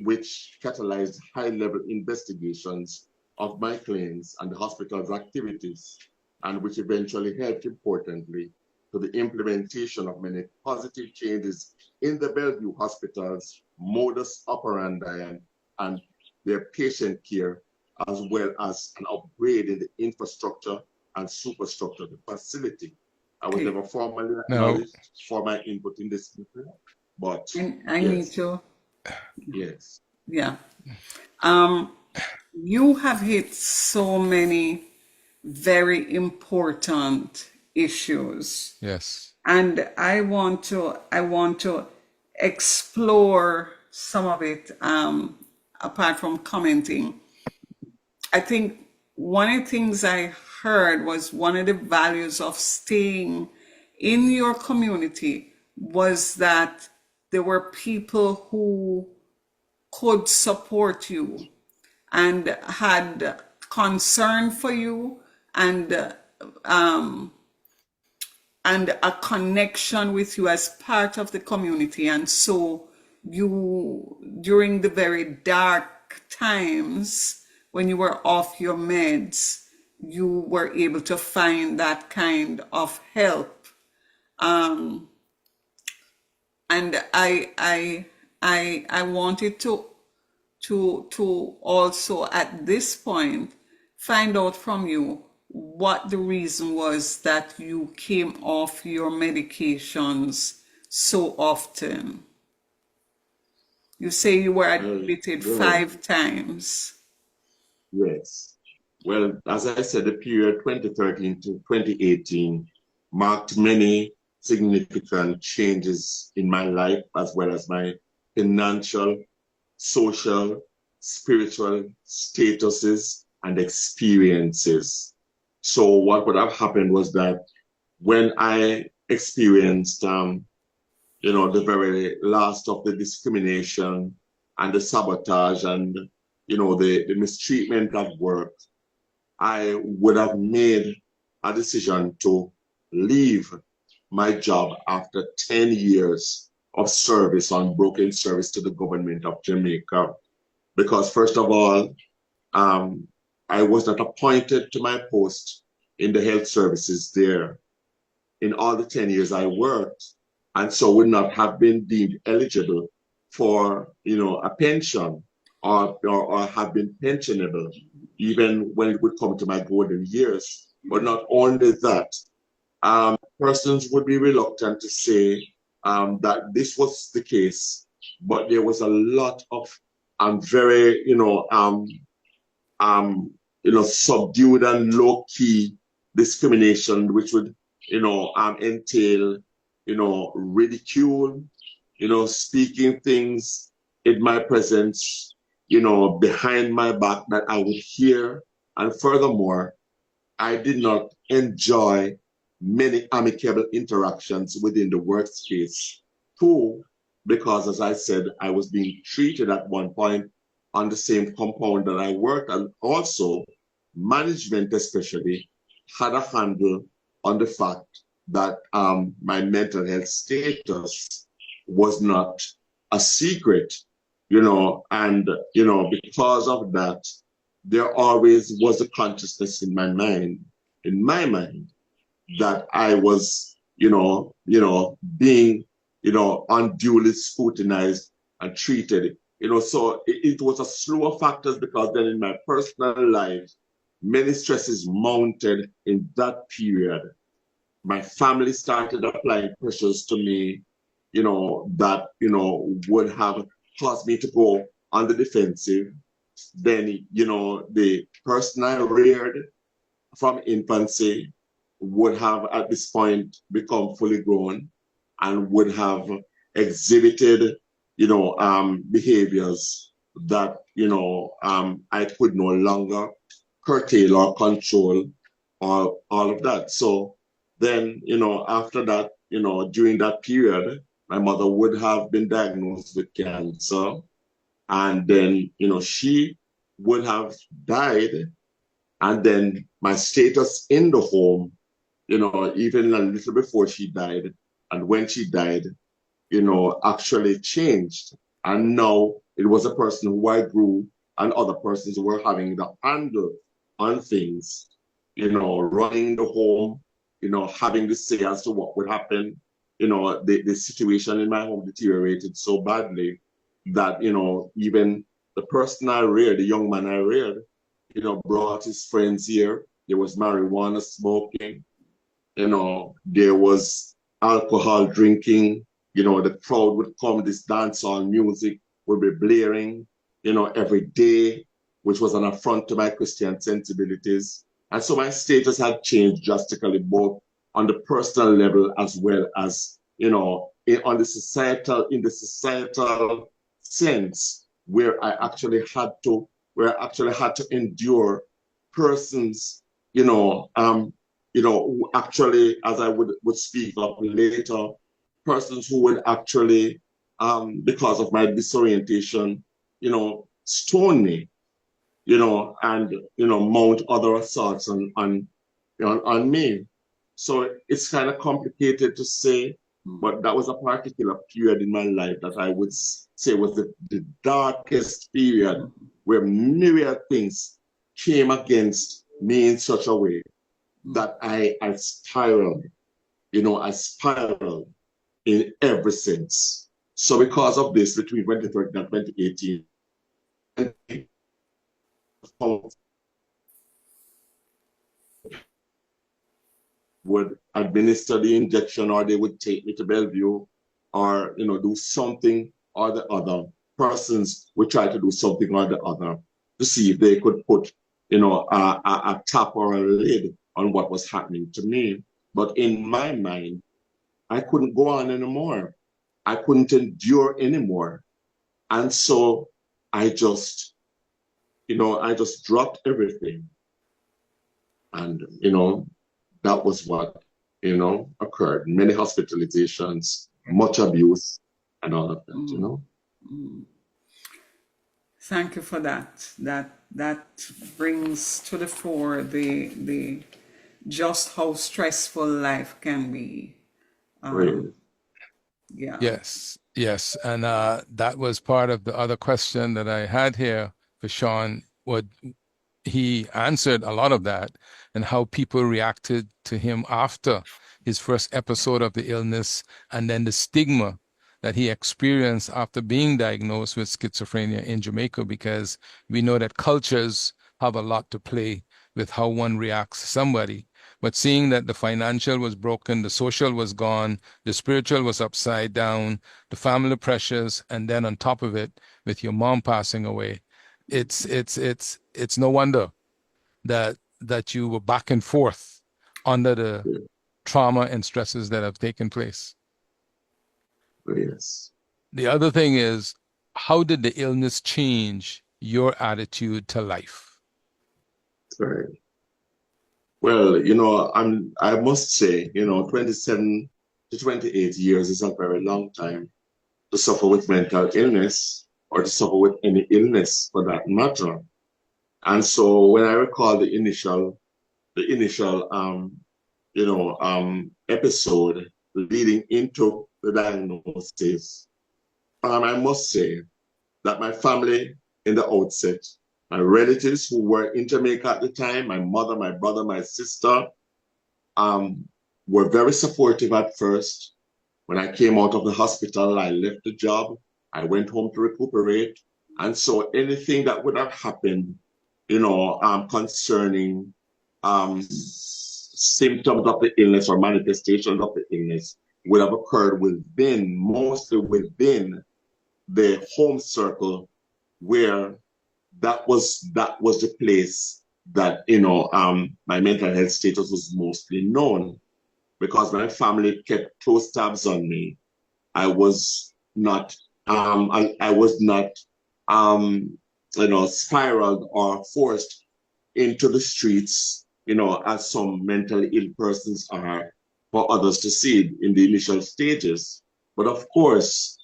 Speaker 3: which catalyzed high-level investigations of my claims and the hospital's activities, and which eventually helped, importantly, to the implementation of many positive changes in the Bellevue Hospital's modus operandi and their patient care, as well as an upgrade in the infrastructure and superstructure of the facility. I was never formally acknowledged for my input in this matter, but
Speaker 2: I need to.
Speaker 3: Yes.
Speaker 2: Yeah. You have hit so many very important issues.
Speaker 1: Yes.
Speaker 2: And I want to explore some of it, apart from commenting. I think one of the things I heard was one of the values of staying in your community was that there were people who could support you and had concern for you and a connection with you as part of the community. And so you, during the very dark times when you were off your meds, you were able to find that kind of help. And I wanted to also at this point find out from you what the reason was that you came off your medications so often. You say you were admitted 5 times.
Speaker 3: Yes. Well, as I said, the period 2013 to 2018 marked many significant changes in my life, as well as my financial, social, spiritual statuses and experiences. So what would have happened was that when I experienced, the very last of the discrimination and the sabotage and, the mistreatment at work, I would have made a decision to leave my job after 10 years of service, unbroken service to the government of Jamaica. Because first of all, I was not appointed to my post in the health services there in all the 10 years I worked, and so would not have been deemed eligible for, a pension or have been pensionable, even when it would come to my golden years. But not only that, persons would be reluctant to say that this was the case, but there was a lot of very, subdued and low key discrimination, which would, entail, ridicule, speaking things in my presence, behind my back that I would hear. And furthermore, I did not enjoy many amicable interactions within the workspace. Two, because as I said, I was being treated at one point on the same compound that I worked, and also management especially had a handle on the fact that my mental health status was not a secret, and because of that, there always was a consciousness in my mind, that I was, being, unduly scrutinized and treated. So it was a slew of factors, because then in my personal life, many stresses mounted in that period. My family started applying pressures to me, that, would have caused me to go on the defensive. Then, the person I reared from infancy would have at this point become fully grown and would have exhibited, behaviors that, I could no longer curtail or control, or all of that. So then, after that, during that period, my mother would have been diagnosed with cancer. And then, she would have died. And then my status in the home, even a little before she died, and when she died, actually changed. And now it was a person who I grew, and other persons who were having the handle on things, running the home, having the say as to what would happen. The situation in my home deteriorated so badly that, even the person I reared, the young man I reared, brought his friends here. There was marijuana smoking, there was alcohol drinking, the crowd would come, this dancehall music would be blaring, every day, which was an affront to my Christian sensibilities. And so my status had changed drastically, both on the personal level as well as, in the societal sense, where I actually had to endure persons, who actually, as I would speak of later, persons who would actually, because of my disorientation, stone me, and, mount other assaults on me. So it's kind of complicated to say, but that was a particular period in my life that I would say was the darkest period, where myriad things came against me in such a way that I spiraled, I spiraled in every sense. So because of this, between 2013 and 2018, would administer the injection, or they would take me to Bellevue, or, do something or the other. Persons would try to do something or the other to see if they could put, a top or a lid on what was happening to me. But in my mind, I couldn't go on anymore. I couldn't endure anymore. And so I just dropped everything. And, that was what, occurred. Many hospitalizations, much abuse, and all of that,
Speaker 2: Thank you for that. That brings to the fore the just how stressful life can be.
Speaker 3: Really.
Speaker 2: Yeah.
Speaker 1: Yes. And that was part of the other question that I had here for Sean. He answered a lot of that, and how people reacted to him after his first episode of the illness, and then the stigma that he experienced after being diagnosed with schizophrenia in Jamaica, because we know that cultures have a lot to play with how one reacts to somebody. But seeing that the financial was broken, the social was gone, the spiritual was upside down, the family pressures, and then on top of it, with your mom passing away, it's no wonder that you were back and forth under the
Speaker 3: Yeah.
Speaker 1: trauma and stresses that have taken place.
Speaker 3: Yes.
Speaker 1: The other thing is, how did the illness change your attitude to life?
Speaker 3: Right. Well, I must say, 27 to 28 years is a very long time to suffer with mental illness or to suffer with any illness for that matter. And so when I recall the initial episode leading into the diagnosis, I must say that my family in the outset, my relatives who were in Jamaica at the time, my mother, my brother, my sister, um, were very supportive at first. When I came out of the hospital, I left the job. I went home to recuperate. And so anything that would have happened, concerning symptoms of the illness or manifestations of the illness would have occurred mostly within the home circle where that was the place that my mental health status was mostly known, because my family kept close tabs on me. I was not I was not spiraled or forced into the streets, as some mentally ill persons are for others to see in the initial stages. But of course,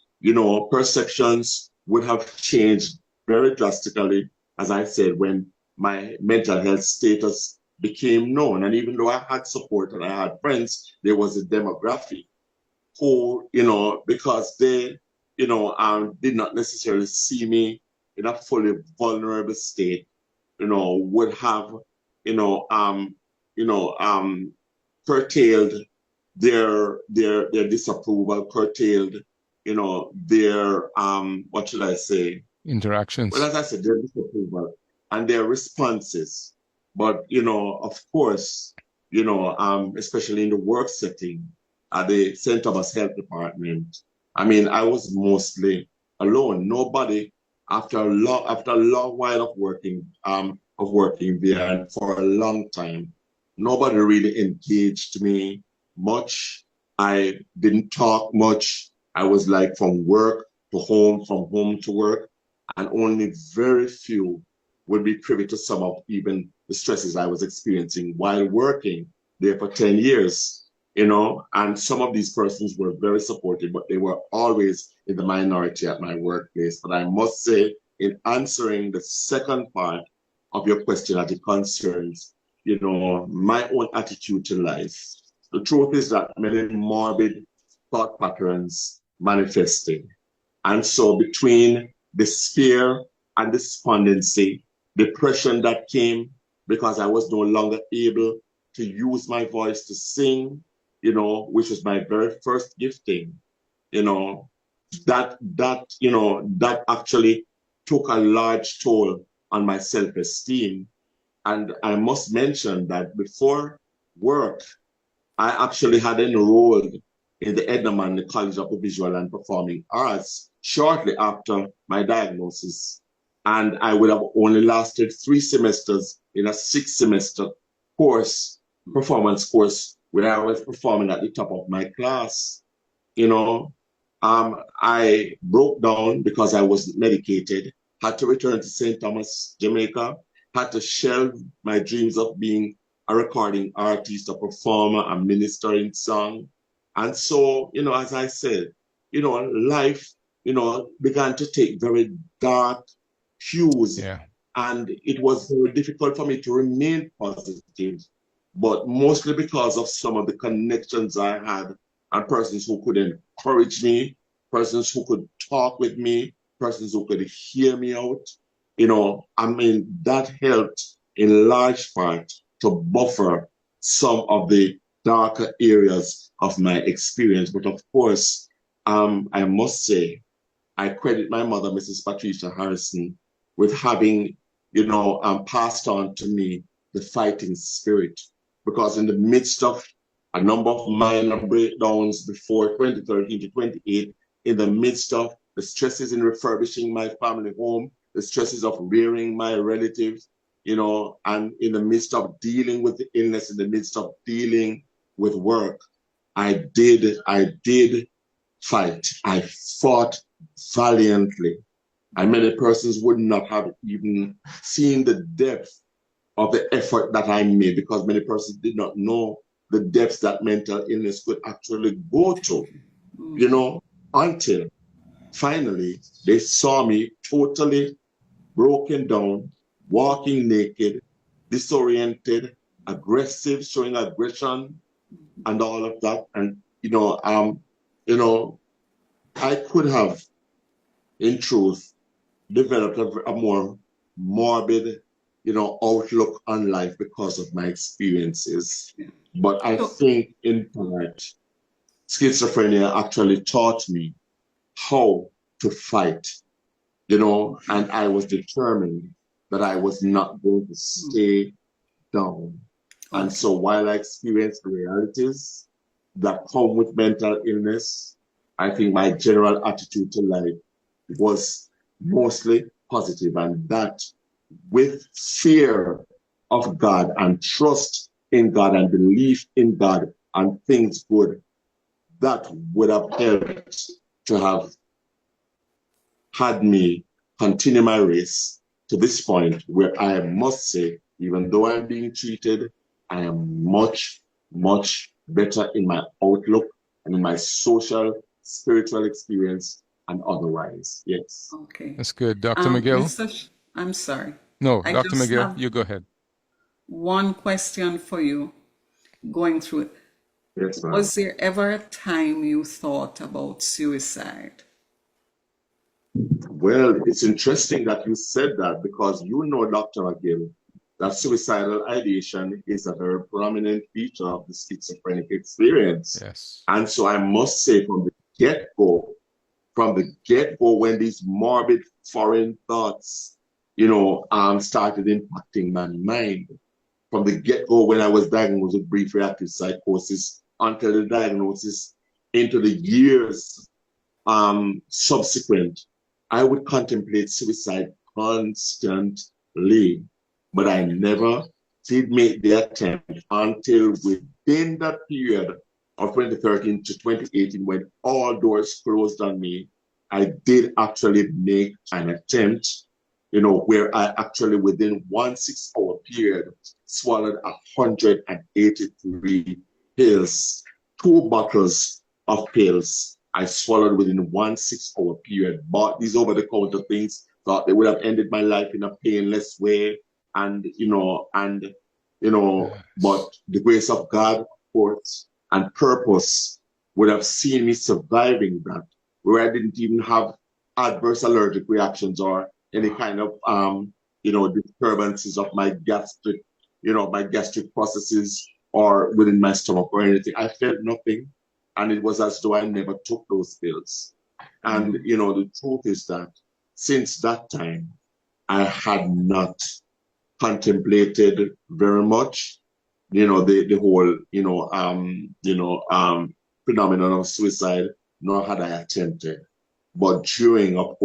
Speaker 3: perceptions would have changed very drastically, as I said, when my mental health status became known. And even though I had support and I had friends, there was a demographic who, because they, did not necessarily see me in a fully vulnerable state, would have, you know, um, curtailed their disapproval, curtailed, their what should I say? Well,
Speaker 1: Interactions.
Speaker 3: as I said, their disapproval and their responses. But of course, especially in the work setting at the St. Thomas Health Department, I mean, I was mostly alone. Nobody, after a long while of working there and for a long time, nobody really engaged me much. I didn't talk much. I was like from work to home, from home to work, and only very few would be privy to some of even the stresses I was experiencing while working there for 10 years, and some of these persons were very supportive, but they were always in the minority at my workplace. But I must say, in answering the second part of your question as it concerns, my own attitude to life, the truth is that many morbid thought patterns manifested. And so between despair and despondency, depression that came because I was no longer able to use my voice to sing, which was my very first gifting, you know, that actually took a large toll on my self-esteem. And I must mention that before work, I actually had enrolled in the Ednaman, the College of the Visual and Performing Arts, shortly after my diagnosis. And I would have only lasted 3 semesters in a 6-semester performance course, where I was performing at the top of my class. You know, I broke down because I was medicated, had to return to St. Thomas, Jamaica, had to shelve my dreams of being a recording artist, a performer, a minister in song. And so, as I said, life, began to take very dark hues.
Speaker 1: Yeah.
Speaker 3: And it was very difficult for me to remain positive, but mostly because of some of the connections I had and persons who could encourage me, persons who could talk with me, persons who could hear me out. That helped in large part to buffer some of the darker areas of my experience. But of course, I must say, I credit my mother, Mrs. Patricia Harrison, with having, passed on to me the fighting spirit. because in the midst of a number of minor breakdowns before 2013 to 28, in the midst of the stresses in refurbishing my family home, the stresses of rearing my relatives, and in the midst of dealing with the illness, in the midst of dealing with work, I did fight. I fought valiantly. And many persons would not have even seen the depth of the effort that I made, because many persons did not know the depths that mental illness could actually go to, until finally they saw me totally broken down, walking naked, disoriented, aggressive, showing aggression, and all of that. And I could have, in truth, developed a more morbid, outlook on life because of my experiences. But I think, in part, schizophrenia actually taught me how to fight, and I was determined that I was not going to stay down. And so while I experienced the realities that come with mental illness, I think my general attitude to life was mostly positive, and that with fear of God and trust in God and belief in God and things good, that would have helped to have had me continue my race to this point where I must say, even though I'm being treated, I am much, much better in my outlook and in my social, spiritual experience and otherwise. Yes.
Speaker 2: Okay.
Speaker 1: That's good. Dr. McGill?
Speaker 2: I'm sorry.
Speaker 1: No,
Speaker 2: I
Speaker 1: Dr.
Speaker 2: just
Speaker 1: McGill,
Speaker 2: have
Speaker 1: you go ahead.
Speaker 2: one question for you going through it.
Speaker 3: Yes, ma'am.
Speaker 2: Was there ever a time you thought about suicide?
Speaker 3: Well, it's interesting that you said that, because Dr. McGill, that suicidal ideation is a very prominent feature of the schizophrenic experience.
Speaker 1: Yes.
Speaker 3: And so I must say, from the get-go, when these morbid foreign thoughts, started impacting my mind, from the get-go, when I was diagnosed with brief reactive psychosis, until the diagnosis, into the years subsequent, I would contemplate suicide constantly, but I never did make the attempt until within that period of 2013 to 2018, when all doors closed on me. I did actually make an attempt, where I actually, within 1 6-hour period, swallowed 183 pills, 2 bottles of pills. I swallowed within 1 6-hour period. Bought these over-the-counter things, thought they would have ended my life in a painless way, but the grace of God, of course, and purpose would have seen me surviving that, where I didn't even have adverse allergic reactions or any kind of disturbances of my gastric processes or within my stomach or anything. I felt nothing. And it was as though I never took those pills. And, the truth is that since that time, I had not contemplated very much, the whole, phenomenon of suicide, nor had I attempted. But during, when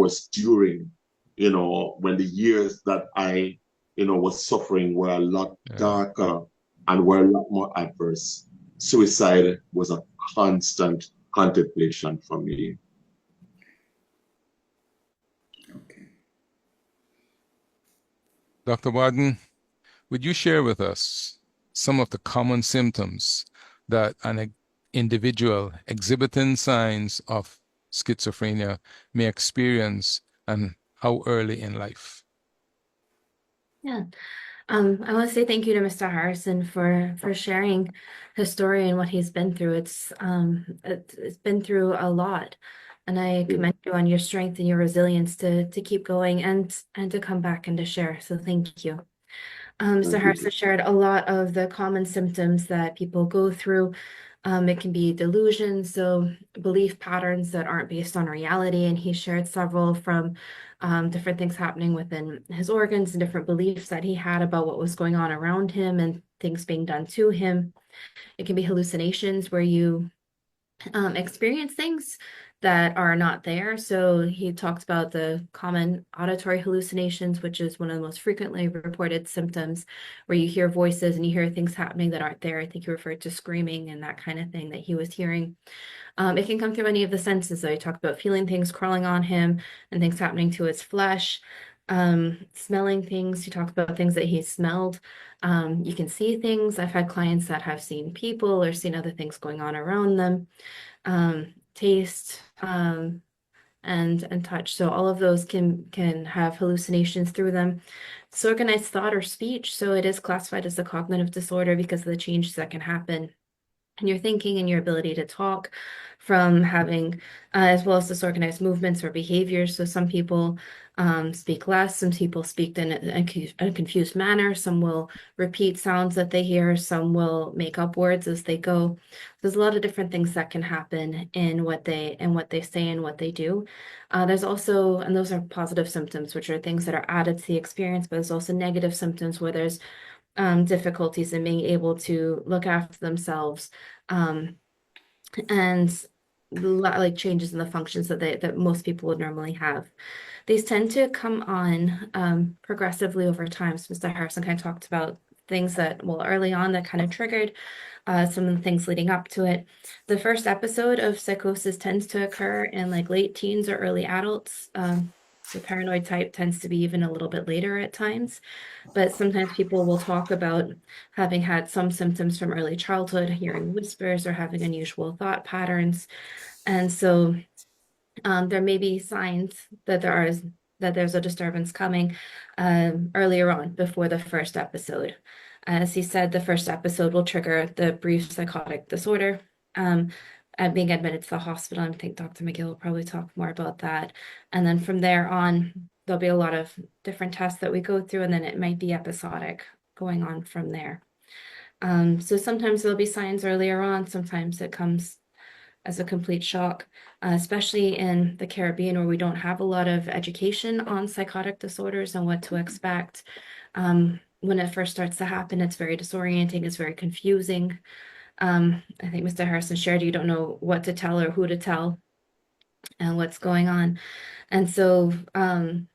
Speaker 3: the years that I, was suffering were a lot darker and were a lot more adverse, suicide was a constant contemplation for me.
Speaker 2: Okay.
Speaker 1: Dr. Bodden, would you share with us some of the common symptoms that an individual exhibiting signs of schizophrenia may experience, and how early in life?
Speaker 4: Yeah. I want to say thank you to Mr. Harrison for sharing his story and what he's been through. It's been through a lot, and I commend you on your strength and your resilience to keep going and to come back and to share. So thank you. Mr. Harrison shared a lot of the common symptoms that people go through It can be delusions, so belief patterns that aren't based on reality. And he shared several from different things happening within his organs and different beliefs that he had about what was going on around him and things being done to him. It can be hallucinations where you experience things that are not there. So he talked about the common auditory hallucinations, which is one of the most frequently reported symptoms, where you hear voices and you hear things happening that aren't there. I think he referred to screaming and that kind of thing that he was hearing. It can come through any of the senses. So he talked about feeling things crawling on him and things happening to his flesh. Smelling things. He talked about things that he smelled. You can see things. I've had clients that have seen people or seen other things going on around them. Taste, and touch. So all of those can have hallucinations through them. Disorganized thought or speech. So it is classified as a cognitive disorder because of the changes that can happen in your thinking and your ability to talk, from having as well as disorganized movements or behaviors. So some people speak less, some people speak in a confused manner, some will repeat sounds that they hear, some will make up words as they go. There's a lot of different things that can happen in what they say and what they do. There's also, and those are positive symptoms, which are things that are added to the experience, but there's also negative symptoms where there's difficulties in being able to look after themselves, and like changes in the functions that most people would normally have. These tend to come on progressively over time. So Mr. Harrison kind of talked about things that, well, early on that kind of triggered some of the things leading up to it. The first episode of psychosis tends to occur in like late teens or early adults. The paranoid type tends to be even a little bit later at times, but sometimes people will talk about having had some symptoms from early childhood, hearing whispers or having unusual thought patterns. And so there may be signs that there's a disturbance coming earlier on before the first episode. As he said, the first episode will trigger the brief psychotic disorder. And being admitted to the hospital. I think Dr. McGill will probably talk more about that. And then from there on, there'll be a lot of different tests that we go through, and then it might be episodic going on from there. So sometimes there'll be signs earlier on, sometimes it comes as a complete shock, especially in the Caribbean where we don't have a lot of education on psychotic disorders and what to expect. When it first starts to happen, it's very disorienting, it's very confusing. I think Mr. Harrison shared you don't know what to tell or who to tell and what's going on. And so the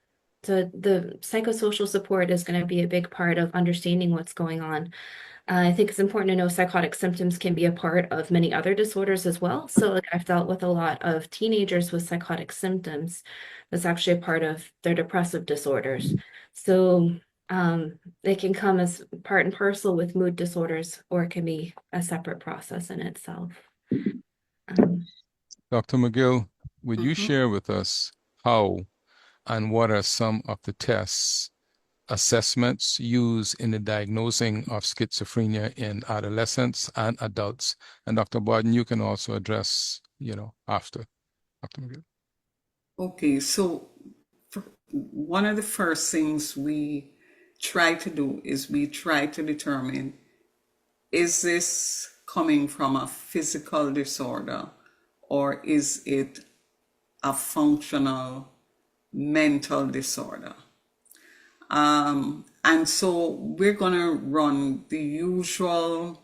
Speaker 4: psychosocial support is going to be a big part of understanding what's going on. I think it's important to know psychotic symptoms can be a part of many other disorders as well. So like, I've dealt with a lot of teenagers with psychotic symptoms. That's actually a part of their depressive disorders. So they can come as part and parcel with mood disorders, or it can be a separate process in itself.
Speaker 1: Dr. McGill, would you share with us how and what are some of the tests, assessments used in the diagnosing of schizophrenia in adolescents and adults? And Dr. Bodden, you can also address, after Dr. McGill.
Speaker 2: Okay, so one of the first things we try to do is we try to determine, is this coming from a physical disorder or is it a functional mental disorder? And so we're going to run the usual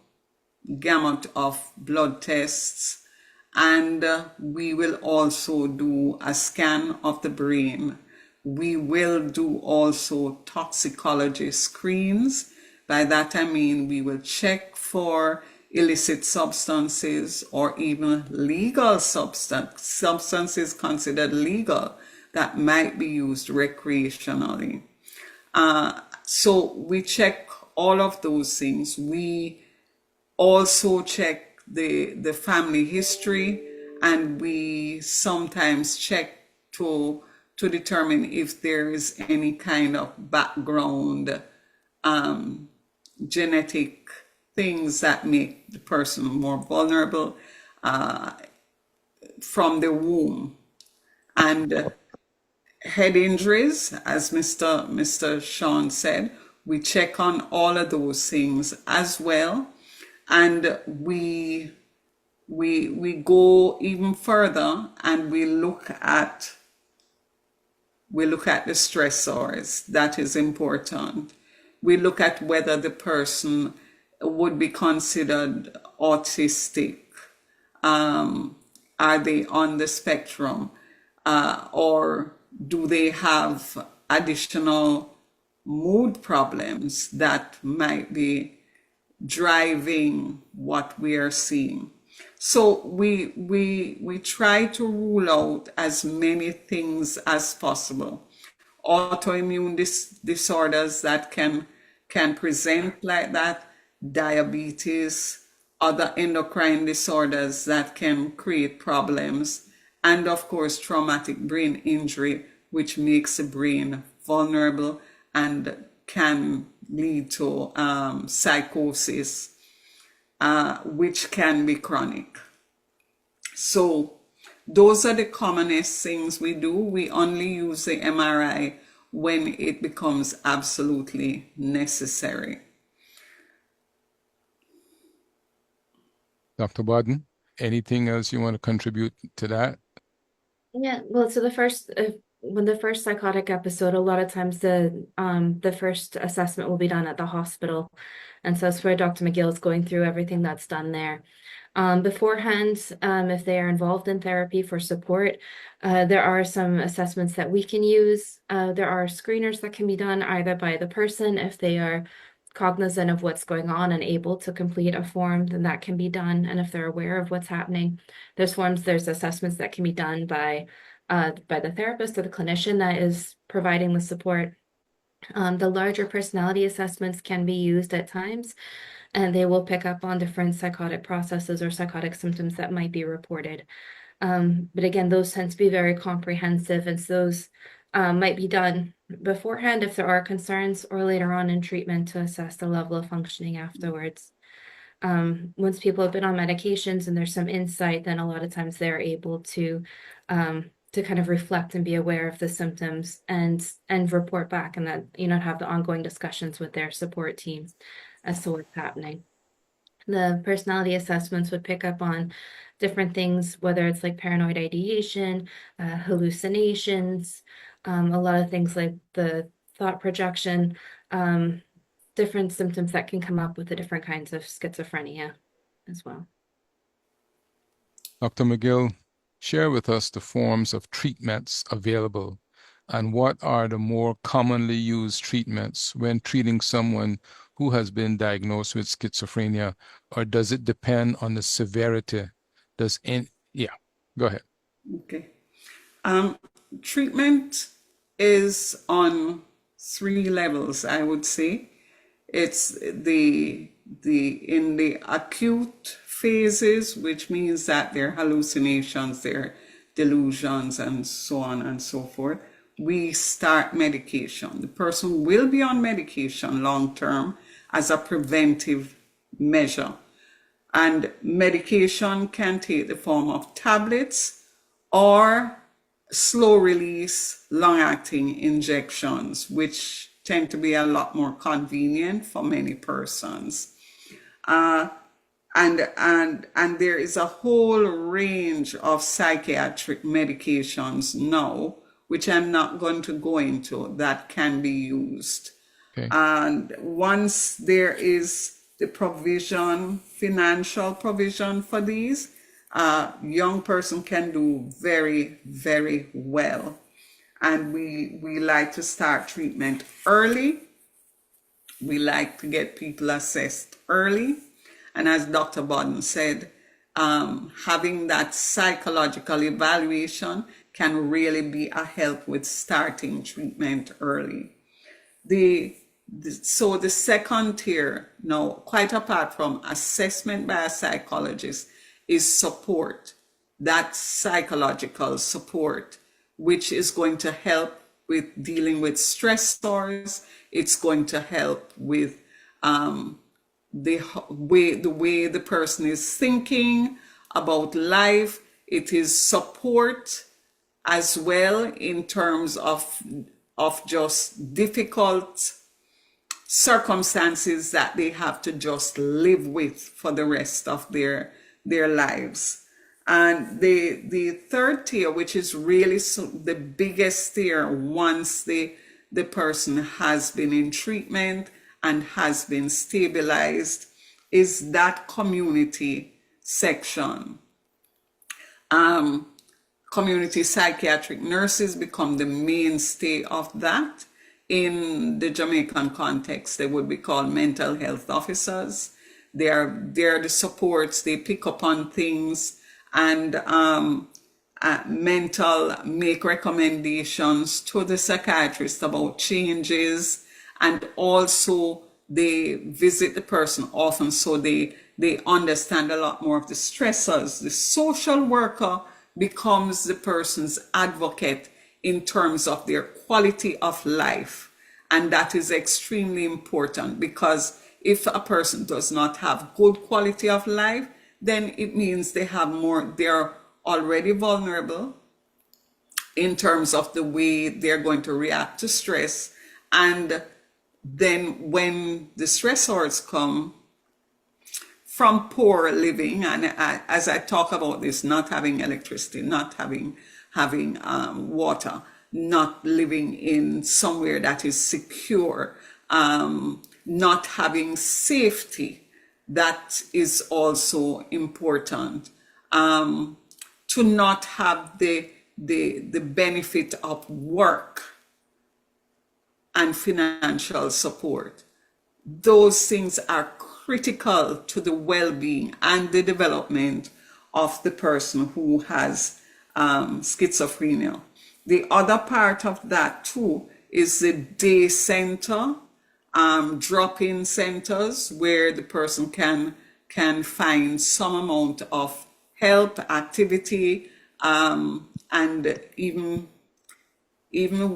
Speaker 2: gamut of blood tests, and we will also do a scan of the brain. We will do also toxicology screens. By that I mean we will check for illicit substances or even legal substances considered legal that might be used recreationally. So we check all of those things. We also check the family history, and we sometimes check to determine if there is any kind of background genetic things that make the person more vulnerable from the womb. And head injuries, as Mr. Sean said, we check on all of those things as well. And we we go even further and we look at the stressors. That is important. We look at whether the person would be considered autistic. Are they on the spectrum? Or do they have additional mood problems that might be driving what we are seeing? So we try to rule out as many things as possible. Autoimmune disorders that can present like that, diabetes, other endocrine disorders that can create problems, and of course traumatic brain injury, which makes the brain vulnerable and can lead to psychosis, which can be chronic. So those are the commonest things we do. We only use the MRI when it becomes absolutely necessary.
Speaker 1: Dr. Bodden, anything else you want to contribute to that?
Speaker 4: Yeah, well, so when the first psychotic episode, a lot of times the first assessment will be done at the hospital. And so it's where Dr. McGill is going through everything that's done there. Beforehand, if they are involved in therapy for support, there are some assessments that we can use. There are screeners that can be done either by the person if they are cognizant of what's going on and able to complete a form, then that can be done. And if they're aware of what's happening, there's assessments that can be done by the therapist or the clinician that is providing the support. The larger personality assessments can be used at times, and they will pick up on different psychotic processes or psychotic symptoms that might be reported. But again, those tend to be very comprehensive, and so those might be done beforehand if there are concerns, or later on in treatment to assess the level of functioning afterwards. Once people have been on medications and there's some insight, then a lot of times they're able to kind of reflect and be aware of the symptoms and report back, and that, have the ongoing discussions with their support team as to what's happening. The personality assessments would pick up on different things, whether it's like paranoid ideation, hallucinations, a lot of things like the thought projection, different symptoms that can come up with the different kinds of schizophrenia as well.
Speaker 1: Dr. McGill, share with us the forms of treatments available and what are the more commonly used treatments when treating someone who has been diagnosed with schizophrenia, or does it depend on the severity? Go ahead.
Speaker 2: Okay. Treatment is on 3 levels, I would say. It's in the acute phases, which means that there are hallucinations, there are delusions, and so on and so forth. We start medication. The person will be on medication long term as a preventive measure. And medication can take the form of tablets or slow release, long-acting injections, which tend to be a lot more convenient for many persons. And there is a whole range of psychiatric medications now, which I'm not going to go into, that can be used.
Speaker 1: Okay.
Speaker 2: And once there is the provision, financial provision for these, a young person can do very, very well. And we like to start treatment early. We like to get people assessed early. And as Dr. Bodden said, having that psychological evaluation can really be a help with starting treatment early. So the second tier, now, quite apart from assessment by a psychologist, is support, that psychological support, which is going to help with dealing with stressors. It's going to help with the way the person is thinking about life. It is support as well in terms of just difficult circumstances that they have to just live with for the rest of their their lives. And the third tier, which is really the biggest tier once the person has been in treatment and has been stabilized, is that community section. Community psychiatric nurses become the mainstay of that. In the Jamaican context, they would be called mental health officers. They're the supports, they pick up on things and make recommendations to the psychiatrist about changes, and also they visit the person often so they understand a lot more of the stressors. The social worker becomes the person's advocate in terms of their quality of life. And that is extremely important, because if a person does not have good quality of life, then it means they're already vulnerable in terms of the way they're going to react to stress. And then when the stressors come from poor living, and as I talk about this, not having electricity, not having water, not living in somewhere that is secure, not having safety, that is also important. To not have the benefit of work and financial support. Those things are critical to the well-being and the development of the person who has schizophrenia. The other part of that too is the day center, drop-in centers, where the person can find some amount of help, activity, and even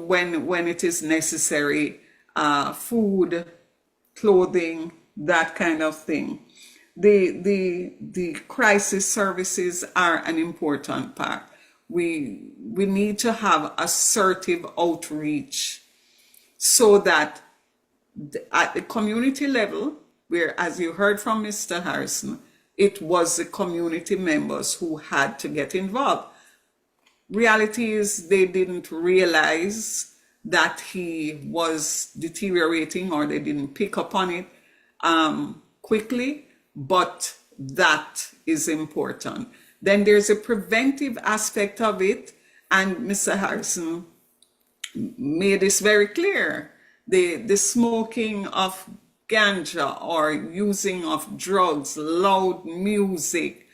Speaker 2: when it is necessary, food, clothing, that kind of thing. The crisis services are an important part. We need to have assertive outreach so that at the community level, where, as you heard from Mr. Harrison, it was the community members who had to get involved. Reality is they didn't realize that he was deteriorating, or they didn't pick up on it quickly, but that is important. Then there's a preventive aspect of it, and Mr. Harrison made this very clear. The smoking of ganja or using of drugs, loud music,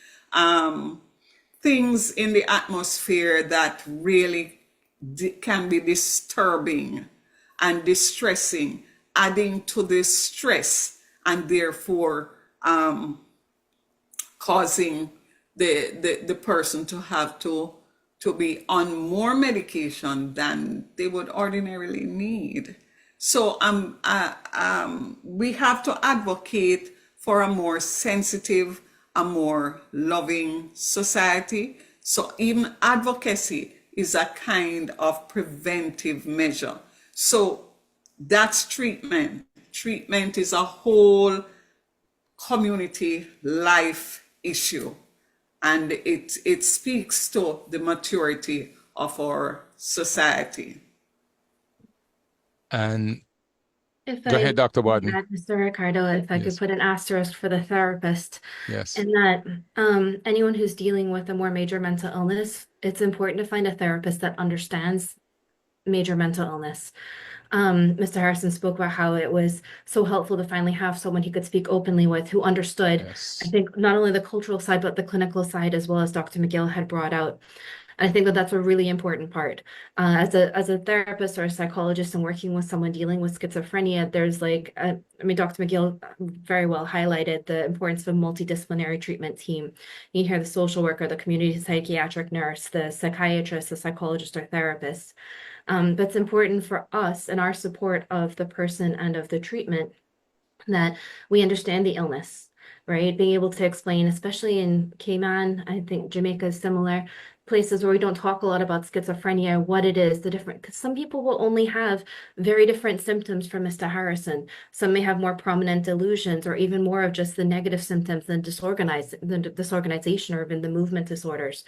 Speaker 2: things in the atmosphere that really can be disturbing and distressing, adding to the stress, and therefore causing the person to have to be on more medication than they would ordinarily need. So we have to advocate for a more sensitive, a more loving society. So even advocacy is a kind of preventive measure. So that's treatment. Treatment is a whole community life issue, and it speaks to the maturity of our society.
Speaker 1: And
Speaker 4: If
Speaker 1: go
Speaker 4: I
Speaker 1: ahead, Dr. Bodden.
Speaker 4: add, Mr. Ricardo, if I could
Speaker 1: Yes.
Speaker 4: put an asterisk for the therapist,
Speaker 1: Yes.
Speaker 4: in that anyone who's dealing with a more major mental illness, it's important to find a therapist that understands major mental illness. Mr. Harrison spoke about how it was so helpful to finally have someone he could speak openly with, who understood,
Speaker 1: Yes.
Speaker 4: I think, not only the cultural side, but the clinical side, as well as Dr. McGill had brought out. And I think that that's a really important part. As a therapist or a psychologist and working with someone dealing with schizophrenia, there's like, Dr. McGill very well highlighted the importance of a multidisciplinary treatment team. You hear the social worker, the community psychiatric nurse, the psychiatrist, the psychologist, or therapist. But it's important for us and our support of the person and of the treatment that we understand the illness, right? Being able to explain, especially in Cayman, I think Jamaica is similar, places where we don't talk a lot about schizophrenia, what it is, the different, because some people will only have very different symptoms from Mr. Harrison. Some may have more prominent delusions or even more of just the negative symptoms than disorganization or even the movement disorders.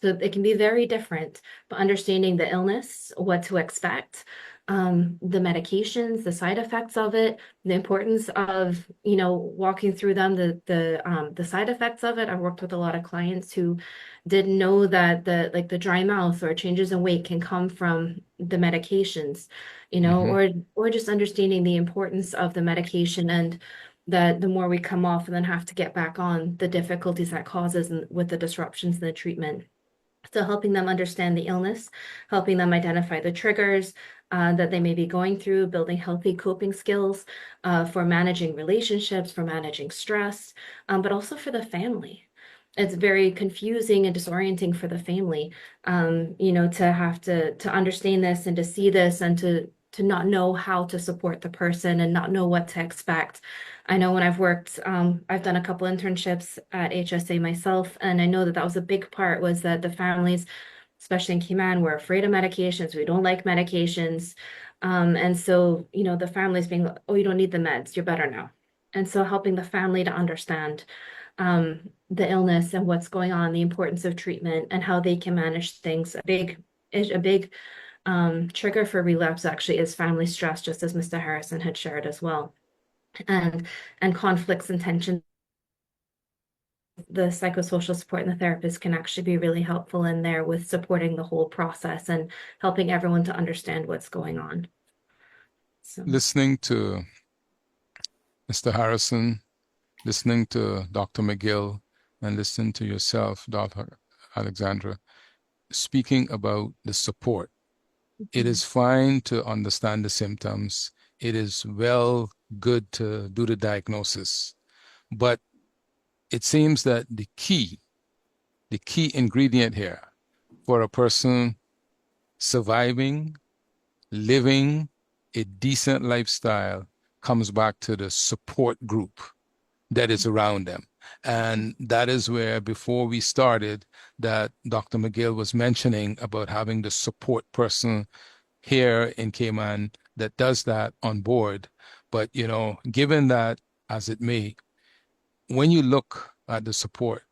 Speaker 4: So it can be very different, but understanding the illness, what to expect, the medications, the side effects of it, the importance of, walking through them, the side effects of it. I've worked with a lot of clients who didn't know that the dry mouth or changes in weight can come from the medications, or just understanding the importance of the medication and that the more we come off and then have to get back on, the difficulties that causes with the disruptions in the treatment. So helping them understand the illness, helping them identify the triggers that they may be going through, building healthy coping skills for managing relationships, for managing stress, but also for the family. It's very confusing and disorienting for the family, to have to understand this and to see this and to not know how to support the person and not know what to expect. I know when I've worked, I've done a couple internships at HSA myself, and I know that was a big part, was that the families, especially in Cayman, were afraid of medications. We don't like medications. And so, the families being, oh, you don't need the meds, you're better now. And so helping the family to understand the illness and what's going on, the importance of treatment and how they can manage things. A big trigger for relapse actually is family stress, just as Mr. Harrison had shared as well. And conflicts and tensions. The psychosocial support and the therapist can actually be really helpful in there with supporting the whole process and helping everyone to understand what's going on. So
Speaker 1: Listening to Mr. Harrison, listening to Dr. McGill, and listening to yourself, Dr. Alexandra, speaking about the support. It is fine to understand the symptoms. It is good to do the diagnosis. But it seems that the key ingredient here for a person surviving, living a decent lifestyle comes back to the support group that is around them. And that is where, before we started, that Dr. McGill was mentioning about having the support person here in Cayman that does that on board. But, given that as it may, when you look at the support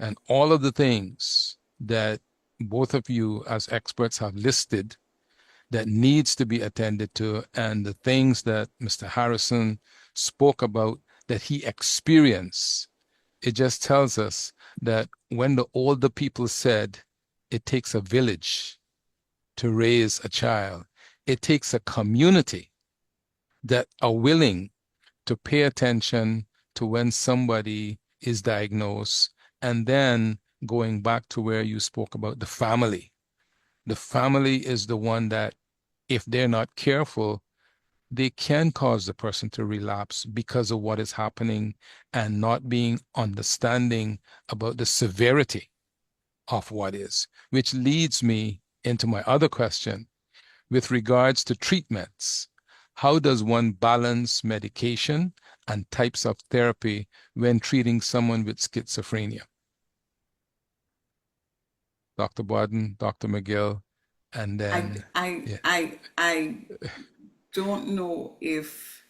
Speaker 1: and all of the things that both of you as experts have listed that needs to be attended to, and the things that Mr. Harrison spoke about that he experienced, it just tells us that when the older people said it takes a village to raise a child, it takes a community that are willing to pay attention to when somebody is diagnosed, and then going back to where you spoke about the family. The family is the one that, if they're not careful, they can cause the person to relapse because of what is happening and not being understanding about the severity of what is, which leads me into my other question with regards to treatments. How does one balance medication and types of therapy when treating someone with schizophrenia? Dr. Bodden, Dr. McGill, and then
Speaker 2: I don't know if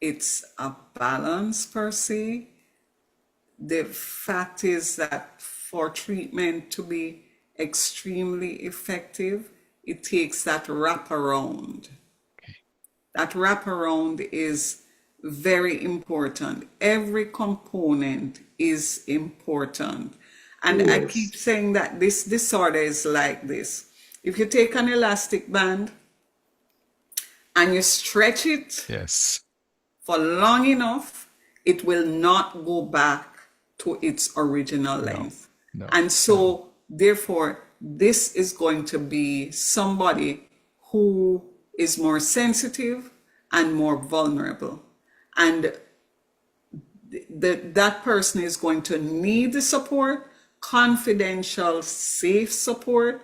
Speaker 2: it's a balance per se. The fact is that for treatment to be extremely effective, it takes that wraparound. That wraparound is very important. Every component is important. And I keep saying that this disorder is like this. If you take an elastic band and you stretch it
Speaker 1: yes,
Speaker 2: for long enough, it will not go back to its original length. And so, therefore, this is going to be somebody who is more sensitive and more vulnerable. And that person is going to need the support, confidential, safe support,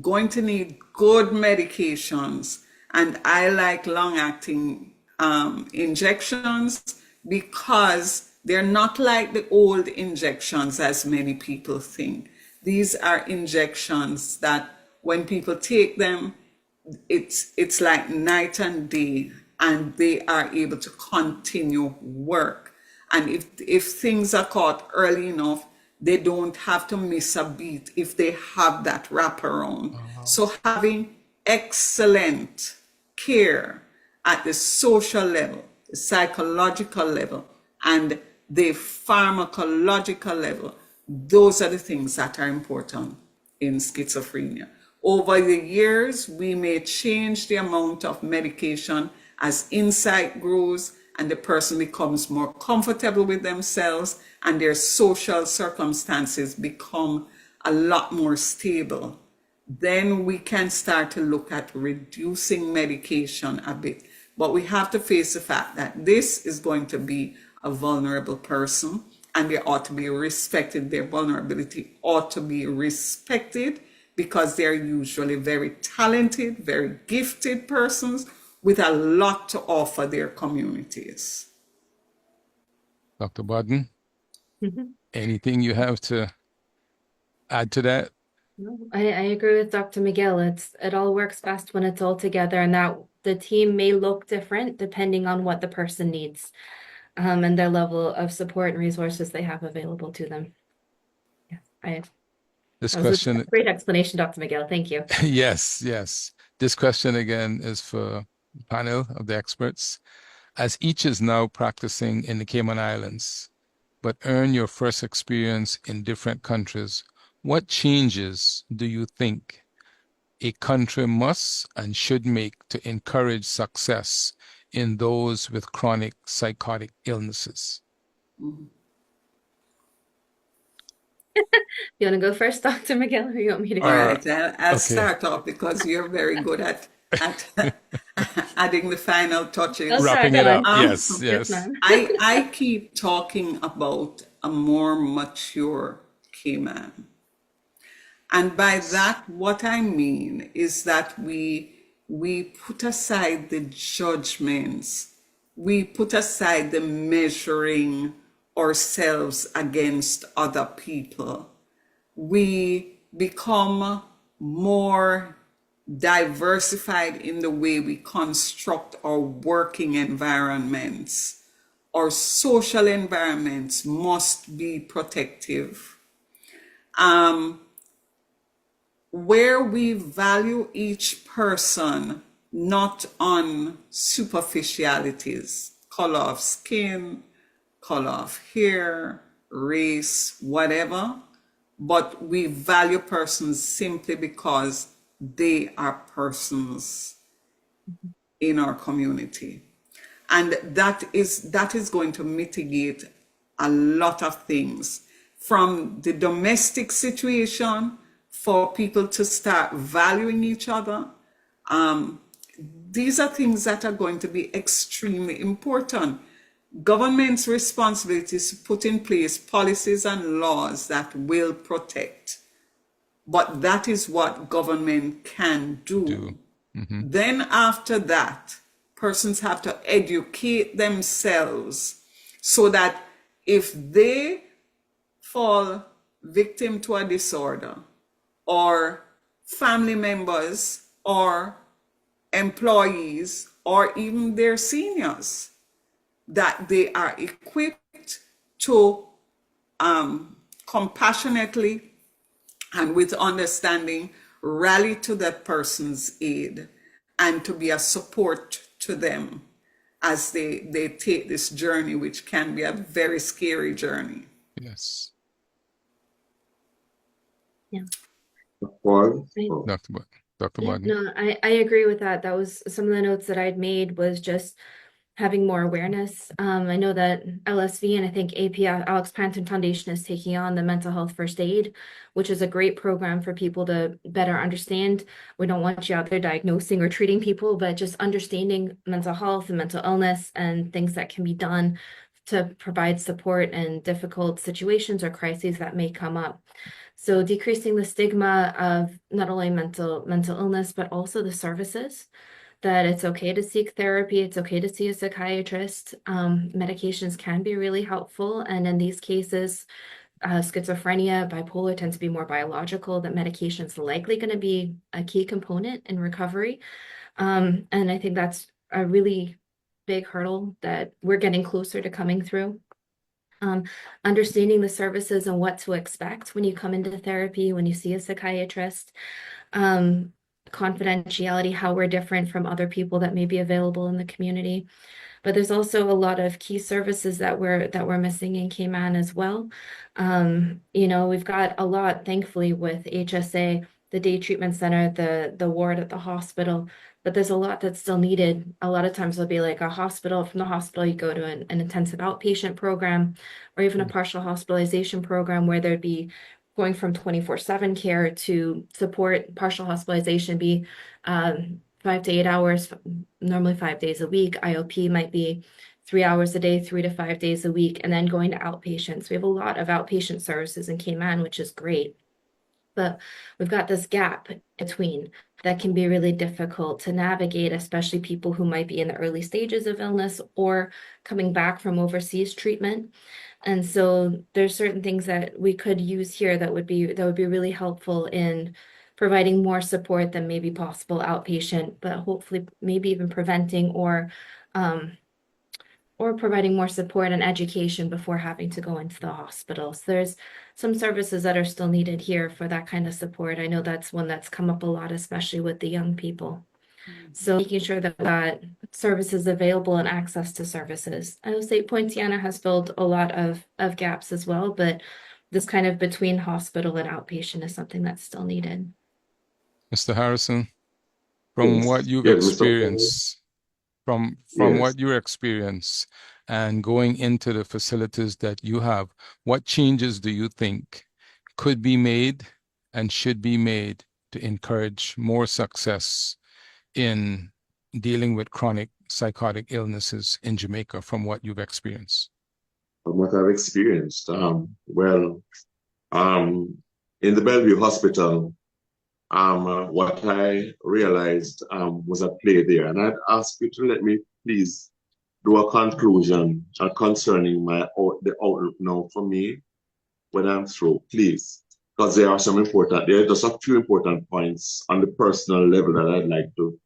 Speaker 2: going to need good medications. And I like long-acting injections because they're not like the old injections as many people think. These are injections that when people take them, it's like night and day, and they are able to continue work. And if things are caught early enough, they don't have to miss a beat if they have that wraparound. So having excellent care at the social level, the psychological level, and the pharmacological level, those are the things that are important in schizophrenia. Over the years, we may change the amount of medication as insight grows and the person becomes more comfortable with themselves and their social circumstances become a lot more stable. Then we can start to look at reducing medication a bit. But we have to face the fact that this is going to be a vulnerable person and they ought to be respected. Their vulnerability ought to be respected because they're usually very talented, very gifted persons with a lot to offer their communities.
Speaker 1: Dr. Bodden,
Speaker 4: Mhm.
Speaker 1: anything you have to add to that?
Speaker 4: No, I agree with Dr. McGill. It all works best when it's all together, and that the team may look different depending on what the person needs, and their level of support and resources they have available to them. Yeah,
Speaker 1: This
Speaker 4: that was a
Speaker 1: question,
Speaker 4: great explanation, Dr. McGill. Thank you.
Speaker 1: yes, yes. This question again is for the panel of the experts. As each is now practicing in the Cayman Islands, but earn your first experience in different countries, what changes do you think a country must and should make to encourage success in those with chronic psychotic illnesses?
Speaker 4: You want to go first, Dr. McGill, or you want me to
Speaker 2: All
Speaker 4: go?
Speaker 2: right, I'll
Speaker 1: okay.
Speaker 2: start off because you're very good at adding the final touches.
Speaker 4: I'll
Speaker 1: Wrapping
Speaker 4: start
Speaker 1: it up.
Speaker 4: on.
Speaker 1: Yes,
Speaker 4: Yes,
Speaker 1: yes.
Speaker 4: ma'am.
Speaker 2: I keep talking about a more mature Cayman. And by that, what I mean is that we put aside the judgments, we put aside the measuring ourselves against other people. We become more diversified in the way we construct our working environments. Our social environments must be protective. Where we value each person not on superficialities, color of skin, color of hair, race, whatever, but we value persons simply because they are persons in our community. And that is going to mitigate a lot of things, from the domestic situation for people to start valuing each other. These are things that are going to be extremely important. Government's responsibility is to put in place policies and laws that will protect. But that is what government can do. Then after that, persons have to educate themselves so that if they fall victim to a disorder, or family members or employees or even their seniors, that they are equipped to compassionately and with understanding rally to that person's aid and to be a support to them as they take this journey, which can be a very scary journey.
Speaker 1: Yes.
Speaker 4: Yeah.
Speaker 3: Paul?
Speaker 1: Dr. Bodden.
Speaker 4: No, I agree with that. That was some of the notes that I'd made, was just having more awareness. I know that LSV and I think APF, Alex Panton Foundation, is taking on the mental health first aid, which is a great program for people to better understand. We don't want you out there diagnosing or treating people, but just understanding mental health and mental illness and things that can be done to provide support in difficult situations or crises that may come up. So decreasing the stigma of not only mental illness, but also the services, that it's okay to seek therapy, it's okay to see a psychiatrist. Medications can be really helpful. And in these cases, schizophrenia, bipolar tends to be more biological, that medication is likely going to be a key component in recovery. And I think that's a really big hurdle that we're getting closer to coming through. Understanding the services and what to expect when you come into therapy, when you see a psychiatrist, confidentiality, how we're different from other people that may be available in the community. But there's also a lot of key services that we're missing in Cayman as well. We've got a lot, thankfully, with HSA, the day treatment center, the ward at the hospital, but there's a lot that's still needed. A lot of times there'll be like a hospital. From the hospital, you go to an intensive outpatient program or even a partial hospitalization program where there'd be going from 24/7 care to support partial hospitalization be 5 to 8 hours, normally 5 days a week. IOP might be 3 hours a day, 3 to 5 days a week, and then going to outpatients. We have a lot of outpatient services in Cayman, which is great. But we've got this gap between that can be really difficult to navigate, especially people who might be in the early stages of illness or coming back from overseas treatment. And so there's certain things that we could use here that would be really helpful in providing more support than maybe possible outpatient, but hopefully maybe even preventing or providing more support and education before having to go into the hospital. So there's some services that are still needed here for that kind of support. I know that's one that's come up a lot, especially with the young people. So making sure that that services available and access to services. I would say Poinciana has filled a lot of gaps as well, but this kind of between hospital and outpatient is something that's still needed.
Speaker 1: Mr. Harrison, from what you've
Speaker 3: Yes,
Speaker 1: experienced, from
Speaker 3: Yes.
Speaker 1: what you experience and going into the facilities that you have, what changes do you think could be made and should be made to encourage more success in dealing with chronic psychotic illnesses in Jamaica from what you've experienced?
Speaker 3: From what I've experienced, in the Bellevue Hospital, what I realized was at play there, and I'd ask you to let me please do a conclusion concerning the outlook now for me when I'm through, please, because there are just a few important points on the personal level that I'd like to,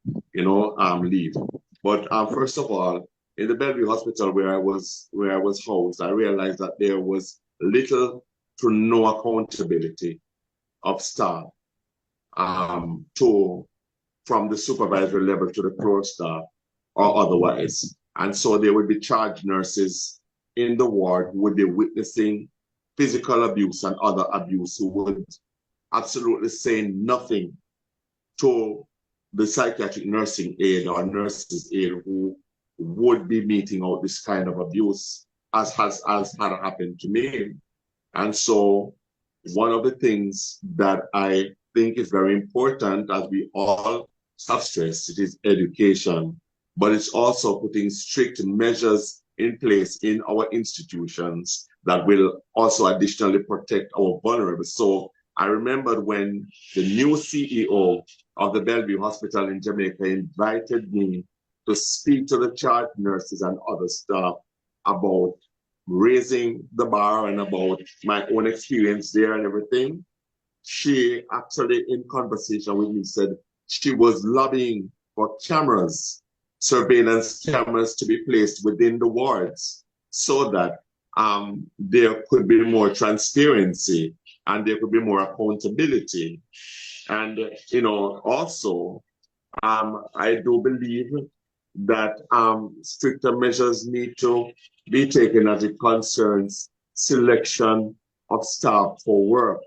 Speaker 3: leave. But first of all, in the Bellevue Hospital where I was housed, I realized that there was little to no accountability of staff from the supervisory level to the floor staff or otherwise. And so there would be charge nurses in the ward who would be witnessing physical abuse and other abuse who would absolutely say nothing to the psychiatric nursing aide or nurses aide who would be meting out this kind of abuse as had happened to me. And so one of the things that I think is very important, as we all have stressed, it is education, but it's also putting strict measures in place in our institutions that will also additionally protect our vulnerable. So I remembered when the new CEO of the Bellevue Hospital in Jamaica invited me to speak to the charge nurses and other staff about raising the bar and about my own experience there and everything. She actually, in conversation with me, said she was lobbying for surveillance cameras to be placed within the wards so that there could be more transparency and there could be more accountability. And, also, I do believe that stricter measures need to be taken as it concerns selection of staff for work.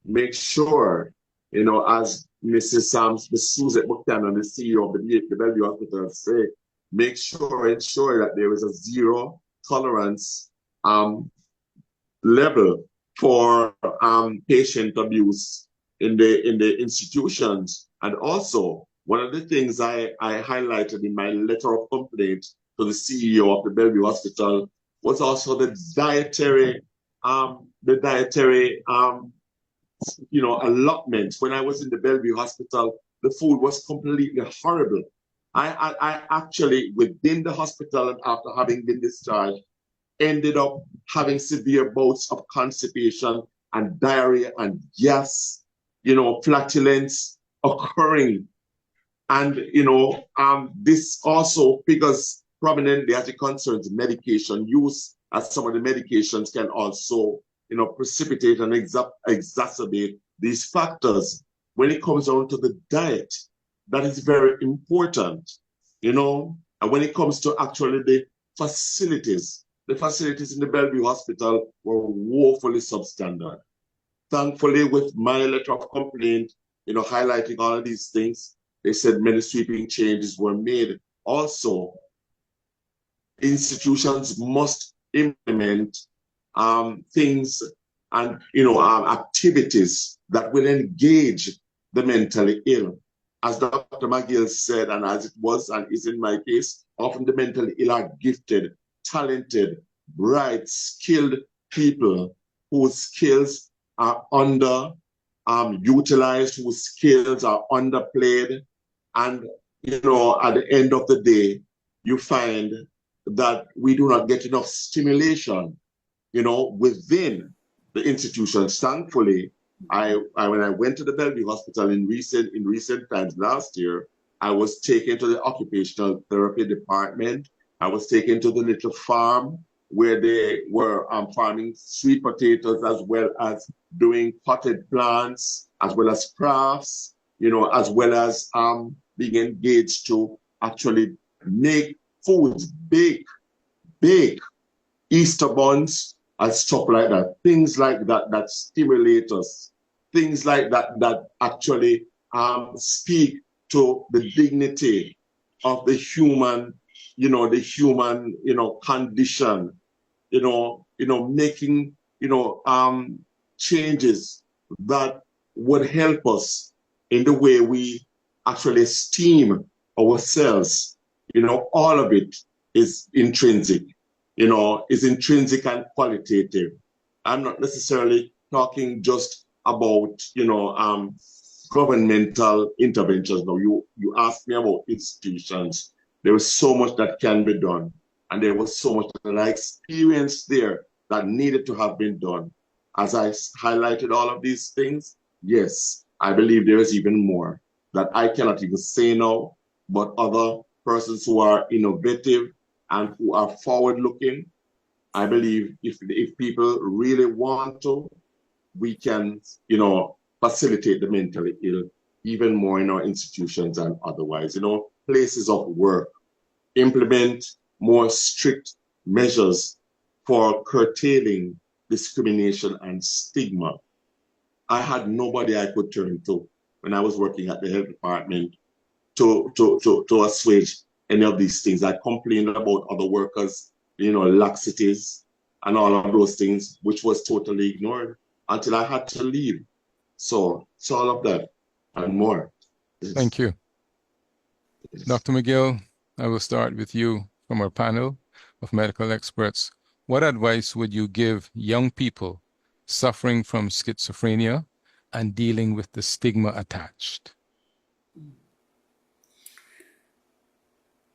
Speaker 3: Make sure, as Mrs. Suzette Buchanan, the CEO of the Bellevue Hospital, say, ensure that there is a zero tolerance level for patient abuse in the institutions. And also, one of the things I highlighted in my letter of complaint to the CEO of the Bellevue Hospital was also the dietary allotment. When I was in the Bellevue Hospital, the food was completely horrible. I actually, within the hospital and after having been discharged, ended up having severe bouts of constipation and diarrhea and gas, flatulence occurring. And, this also figures prominently as it concerns medication use, as some of the medications can also, precipitate and exacerbate these factors. When it comes down to the diet, that is very important, and when it comes to actually the facilities in the Bellevue Hospital were woefully substandard. Thankfully, with my letter of complaint, highlighting all of these things, they said many sweeping changes were made. Also, institutions must implement things and activities that will engage the mentally ill. As Dr. McGill said, and as it was and is in my case, often the mentally ill are gifted, talented, bright, skilled people whose skills are utilized, whose skills are underplayed. And, at the end of the day, you find that we do not get enough stimulation, within the institutions. Thankfully, when I went to the Bellevue Hospital in recent times last year, I was taken to the occupational therapy department. I was taken to the little farm where they were farming sweet potatoes, as well as doing potted plants, as well as crafts, as well as being engaged to actually make foods, bake Easter buns and stuff like that. Things like that stimulate us. Things like that actually speak to the dignity of the human, condition, making, changes that would help us in the way we actually esteem ourselves. All of it is intrinsic, is intrinsic and qualitative. I'm not necessarily talking just about, governmental interventions. Now, you asked me about institutions. There was so much that can be done. And there was so much that I experienced there that needed to have been done. As I highlighted all of these things, yes, I believe there is even more that I cannot even say now, but other persons who are innovative and who are forward-looking, I believe if people really want to, we can, facilitate the mentally ill even more in our institutions and otherwise. Places of work, implement more strict measures for curtailing discrimination and stigma. I had nobody I could turn to when I was working at the health department to assuage any of these things. I complained about other workers, laxities and all of those things, which was totally ignored until I had to leave. So it's all of that and more.
Speaker 1: Thank you. Dr. McGill, I will start with you from our panel of medical experts. What advice would you give young people suffering from schizophrenia and dealing with the stigma attached?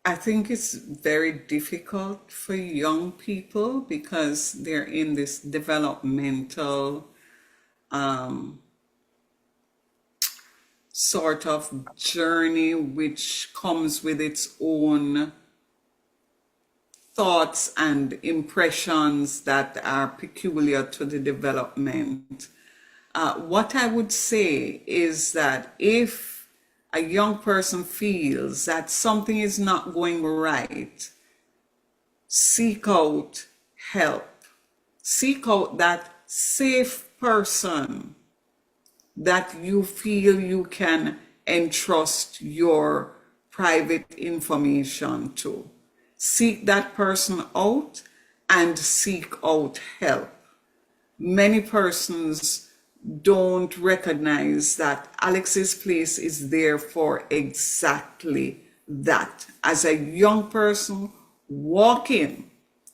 Speaker 2: I think it's very difficult for young people because they're in this developmental sort of journey which comes with its own thoughts and impressions that are peculiar to the development. What I would say is that if a young person feels that something is not going right, seek out help. Seek out that safe person that you feel you can entrust your private information to. Seek that person out and seek out help. Many persons don't recognize that Alex's Place is there for exactly that. As a young person, walk in.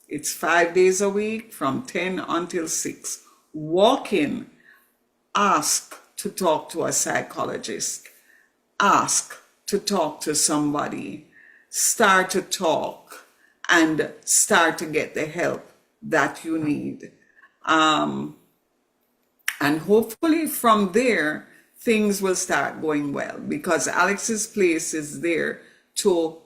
Speaker 2: It's 5 days a week from 10 until 6. Walk in. Ask to talk to a psychologist. Ask to talk to somebody. Start to talk and start to get the help that you need. And hopefully from there, things will start going well, because Alex's Place is there to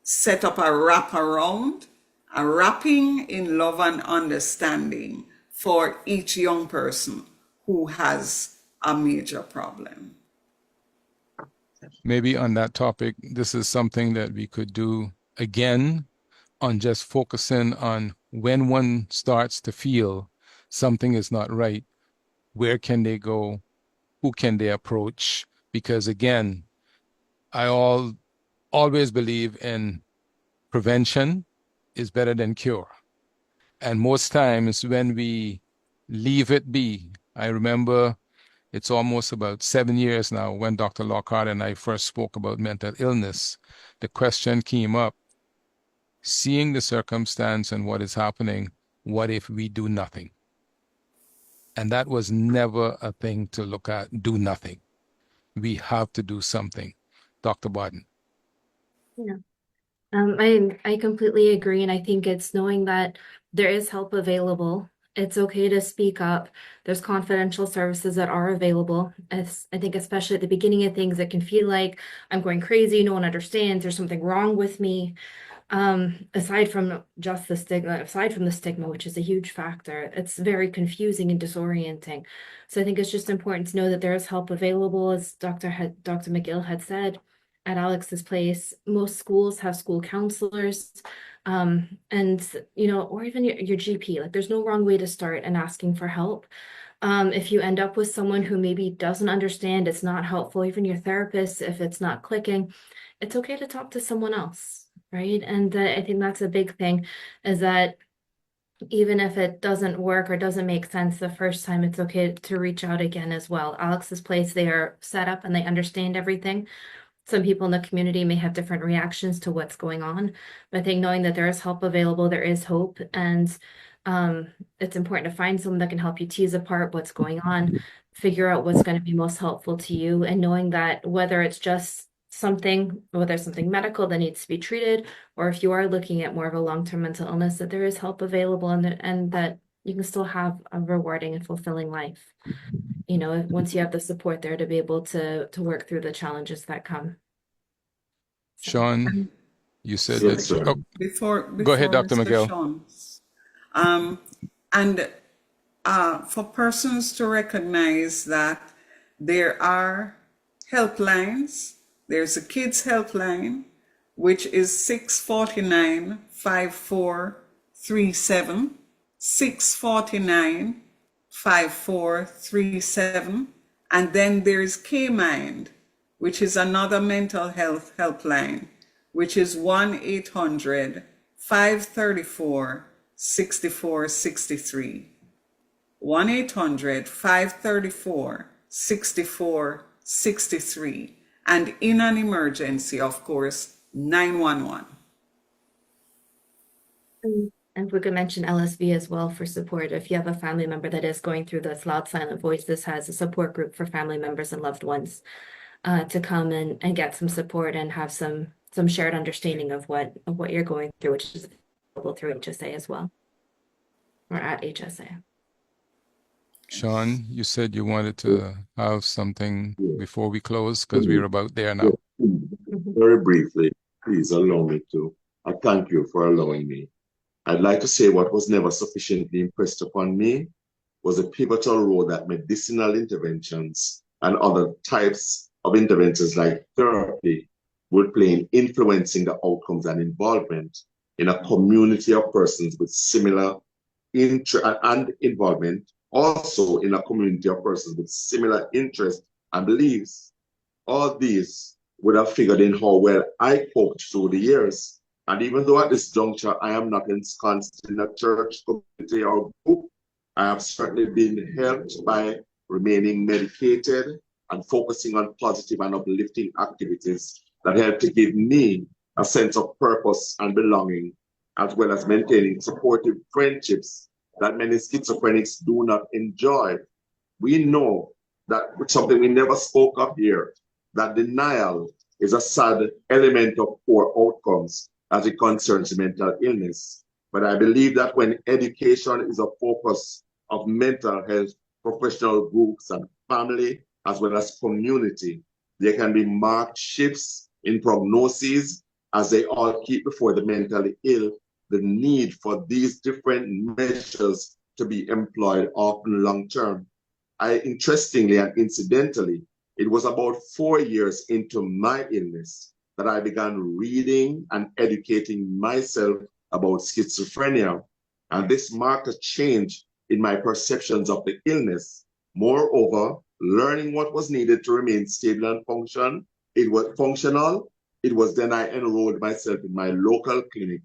Speaker 2: set up a wraparound, a wrapping in love and understanding for each young person who has a major problem.
Speaker 1: Maybe on that topic, this is something that we could do again on just focusing on when one starts to feel something is not right, where can they go, who can they approach? Because again, I always believe in prevention is better than cure. And most times when we leave it be, I remember it's almost about 7 years now when Dr. Lockhart and I first spoke about mental illness, the question came up, seeing the circumstance and what is happening, what if we do nothing? And that was never a thing to look at, do nothing. We have to do something. Dr. Bodden.
Speaker 4: Yeah. I completely agree, and I think it's knowing that there is help available. It's okay to speak up. There's confidential services that are available. As I think especially at the beginning of things, it can feel like I'm going crazy, no one understands, there's something wrong with me. Aside from just the stigma, which is a huge factor, it's very confusing and disorienting. So I think it's just important to know that there is help available, as Dr. McGill had said. At Alex's Place, most schools have school counselors, and or even your GP. Like, there's no wrong way to start and asking for help. If you end up with someone who maybe doesn't understand, it's not helpful, even your therapist, if it's not clicking, it's okay to talk to someone else, right? And I think that's a big thing, is that even if it doesn't work or doesn't make sense the first time, it's okay to reach out again as well. Alex's Place, they are set up and they understand everything. Some people in the community may have different reactions to what's going on, but I think knowing that there is help available, there is hope, and it's important to find someone that can help you tease apart what's going on, figure out what's going to be most helpful to you, and knowing that whether it's just something medical that needs to be treated, or if you are looking at more of a long-term mental illness, that there is help available, and that you can still have a rewarding and fulfilling life. Once you have the support there to be able to work through the challenges that come.
Speaker 1: Sean, you said
Speaker 3: Yes,
Speaker 1: that.
Speaker 3: sir.
Speaker 1: Oh,
Speaker 2: Before
Speaker 1: go ahead, Dr.
Speaker 2: Mr.
Speaker 1: McGill.
Speaker 2: Sean, and for persons to recognize that there are helplines. There's a kids helpline, which is 649-5437, 649-5437. And then there's Cayman, which is another mental health helpline, which is 1-800-534-6463. 1-800-534-6463. And in an emergency, of course, 911.
Speaker 4: And we could mention LSV as well for support. If you have a family member that is going through this, Loud Silent Voices has a support group for family members and loved ones to come and get some support and have some shared understanding of what you're going through, which is available through HSA as well, or at HSA.
Speaker 1: Sean, you said you wanted to have something before we close, because we're about there now.
Speaker 3: Very briefly, please allow me to. I thank you for allowing me. I'd like to say what was never sufficiently impressed upon me was a pivotal role that medicinal interventions and other types of interventions like therapy would play in influencing the outcomes and involvement in a community of persons with similar interest and involvement, also in a community of persons with similar interests and beliefs. All these would have figured in how well I coped through the years. And even though at this juncture I am not ensconced in a church community or group, I have certainly been helped by remaining medicated and focusing on positive and uplifting activities that help to give me a sense of purpose and belonging, as well as maintaining supportive friendships that many schizophrenics do not enjoy. We know that something we never spoke of here, that denial is a sad element of poor outcomes as it concerns mental illness. But I believe that when education is a focus of mental health, professional groups and family, as well as community, there can be marked shifts in prognoses as they all keep before the mentally ill the need for these different measures to be employed often long term. Interestingly and incidentally, it was about 4 years into my illness that I began reading and educating myself about schizophrenia. And this marked a change in my perceptions of the illness. Moreover, learning what was needed to remain stable and functional. It was then I enrolled myself in my local clinic,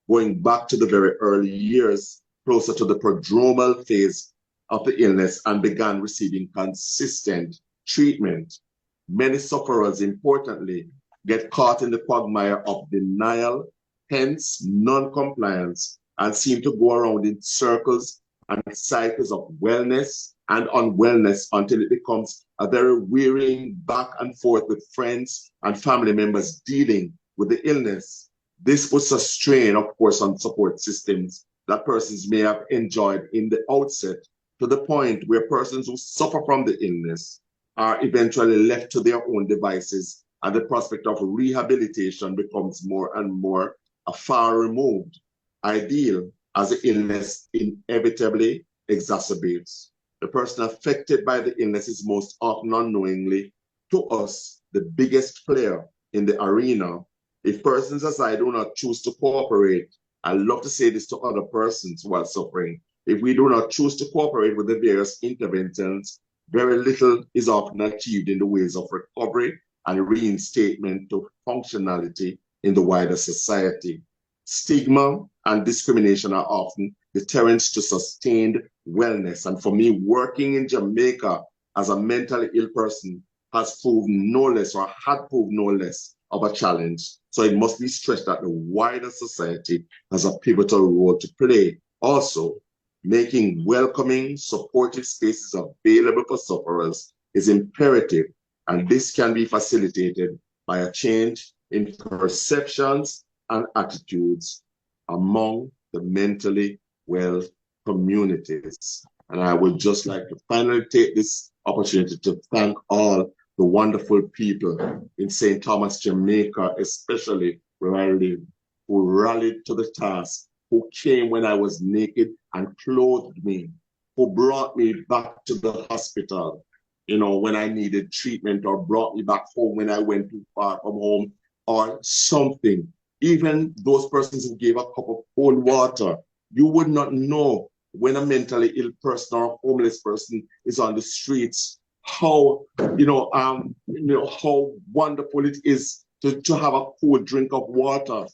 Speaker 3: going back to the very early years, closer to the prodromal phase of the illness, and began receiving consistent treatment. Many sufferers, importantly, get caught in the quagmire of denial, hence non-compliance, and seem to go around in circles and cycles of wellness and unwellness until it becomes a very wearying back and forth with friends and family members dealing with the illness. This puts a strain, of course, on support systems that persons may have enjoyed in the outset, to the point where persons who suffer from the illness are eventually left to their own devices, and the prospect of rehabilitation becomes more and more far removed ideal as the illness inevitably exacerbates. The person affected by the illness is most often unknowingly, to us, the biggest player in the arena. If persons as I do not choose to cooperate, I love to say this to other persons who are suffering, if we do not choose to cooperate with the various interventions, very little is often achieved in the ways of recovery and reinstatement to functionality in the wider society. Stigma and discrimination are often deterrents to sustained wellness. And for me, working in Jamaica as a mentally ill person has proved no less, or had proved no less, of a challenge. So it must be stressed that the wider society has a pivotal role to play. Also, making welcoming, supportive spaces available for sufferers is imperative, and this can be facilitated by a change in perceptions and attitudes among the mentally well communities. And I would just like to finally take this opportunity to thank all the wonderful people in St. Thomas, Jamaica, especially where I live, who rallied to the task, who came when I was naked and clothed me, who brought me back to the hospital, when I needed treatment, or brought me back home when I went too far from home or something. Even those persons who gave a cup of cold water. You would not know when a mentally ill person or a homeless person is on the streets, how how wonderful it is to have a cold drink of water,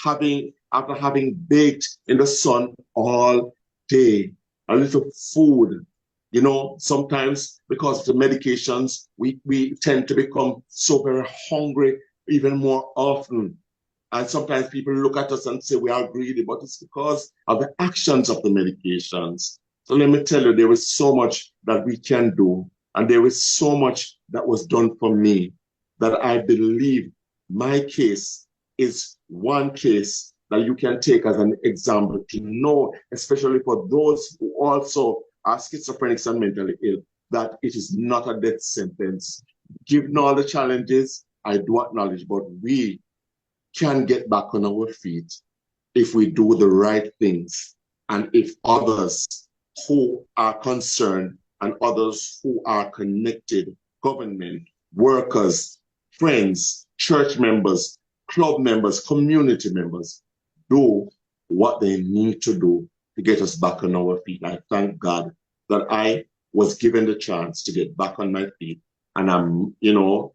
Speaker 3: after having baked in the sun all day, a little food. Sometimes because of the medications, we tend to become so very hungry even more often. And sometimes people look at us and say we are greedy, but it's because of the actions of the medications. So let me tell you, there is so much that we can do. And there is so much that was done for me, that I believe my case is one case that you can take as an example to know, especially for those who also are schizophrenics and mentally ill, that it is not a death sentence. Given all the challenges, I do acknowledge, but we can get back on our feet if we do the right things, and if others who are concerned and others who are connected, government, workers, friends, church members, club members, community members, do what they need to do to get us back on our feet. I thank God that I was given the chance to get back on my feet, and I'm,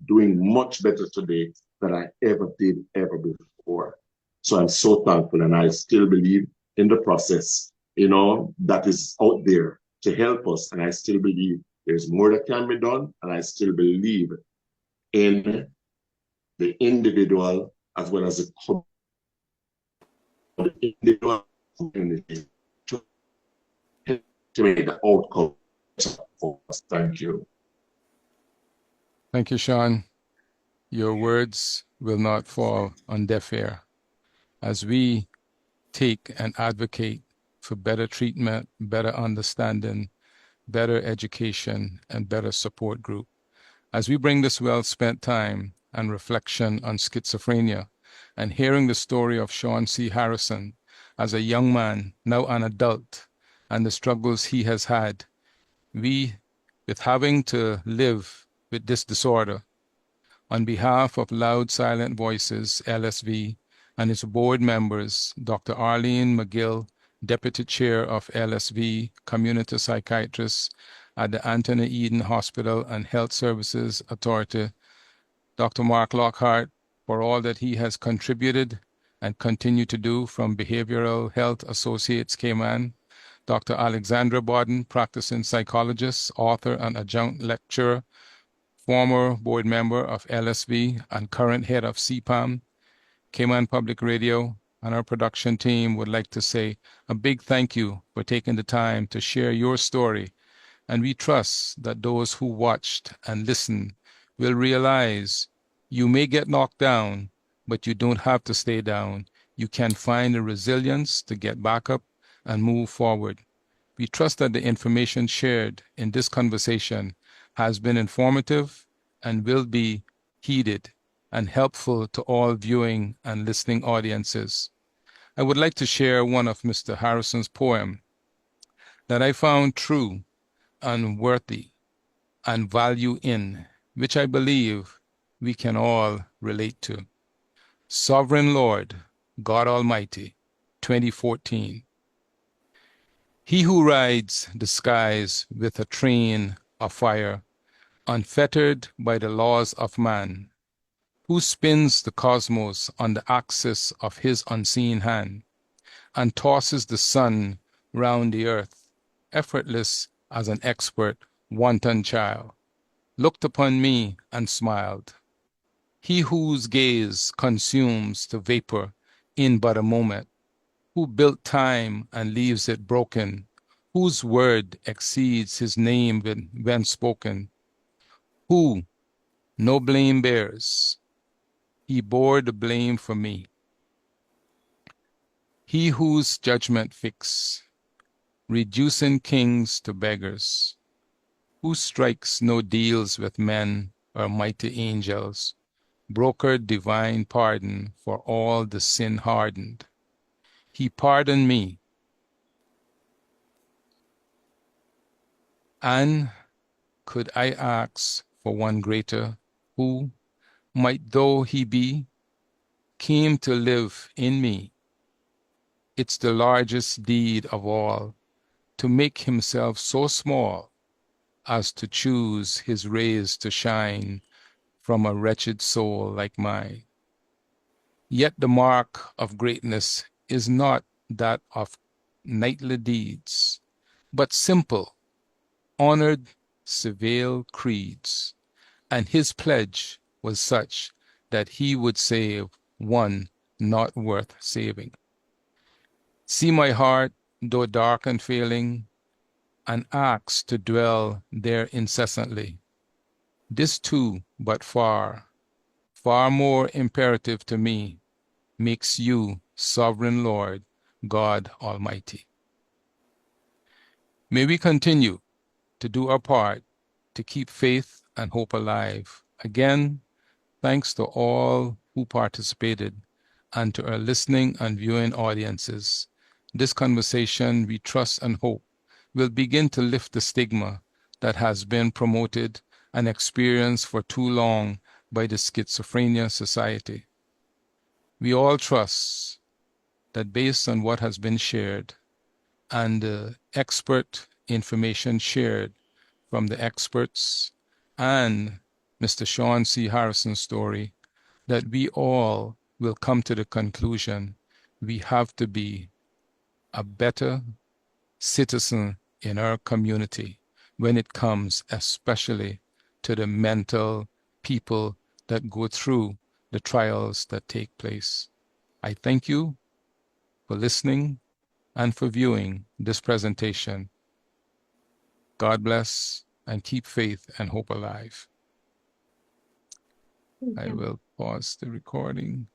Speaker 3: doing much better today than I ever did before. So I'm so thankful, and I still believe in the process, that is out there to help us. And I still believe there's more that can be done, and I still believe in the individual as well as the individual community to make the outcome for us. Thank you.
Speaker 1: Thank you, Sean. Your words will not fall on deaf ear as we take and advocate for better treatment, better understanding, better education, and better support group. As we bring this well-spent time and reflection on schizophrenia and hearing the story of Sean C. Harrison as a young man, now an adult, and the struggles he has had, we, with having to live with this disorder, on behalf of Loud Silent Voices, LSV, and its board members, Dr. Arline McGill, Deputy Chair of LSV, Community Psychiatrist at the Anthony Eden Hospital and Health Services Authority, Dr. Mark Lockhart, for all that he has contributed and continue to do from Behavioral Health Associates Cayman, Dr. Alexandra Bodden, practicing psychologist, author, and adjunct lecturer, former board member of LSV and current head of CPAM, Cayman Public Radio, and our production team would like to say a big thank you for taking the time to share your story. And we trust that those who watched and listened will realize you may get knocked down, but you don't have to stay down. You can find the resilience to get back up and move forward. We trust that the information shared in this conversation has been informative and will be heeded and helpful to all viewing and listening audiences. I would like to share one of Mr. Harrison's poem that I found true and worthy and value in, which I believe we can all relate to. Sovereign Lord, God Almighty, 2014. He who rides the skies with a train of fire, unfettered by the laws of man, who spins the cosmos on the axis of his unseen hand, and tosses the sun round the earth, effortless as an expert wanton child, looked upon me and smiled. He whose gaze consumes the vapor in but a moment, who built time and leaves it broken, whose word exceeds his name when spoken, who no blame bears, he bore the blame for me. He whose judgment fix, reducing kings to beggars, who strikes no deals with men or mighty angels, brokered divine pardon for all the sin hardened. He pardoned me, and could I ask for one greater, who, might though he be, came to live in me? It's the largest deed of all, to make himself so small as to choose his rays to shine from a wretched soul like mine. Yet the mark of greatness is not that of knightly deeds, but simple, honored, civil creeds. And his pledge was such that he would save one not worth saving. See my heart, though dark and failing, and ask to dwell there incessantly. This too, but far, far more imperative to me, makes you sovereign Lord, God Almighty. May we continue to do our part to keep faith and hope alive. Again, thanks to all who participated and to our listening and viewing audiences. This conversation, we trust and hope, will begin to lift the stigma that has been promoted and experienced for too long by the Schizophrenia Society. We all trust that based on what has been shared and the expert information shared from the experts and Mr. Sean C. Harrison's story, that we all will come to the conclusion we have to be a better citizen in our community when it comes especially to the mental people that go through the trials that take place. I thank you for listening and for viewing this presentation. God bless and keep faith and hope alive. I will pause the recording.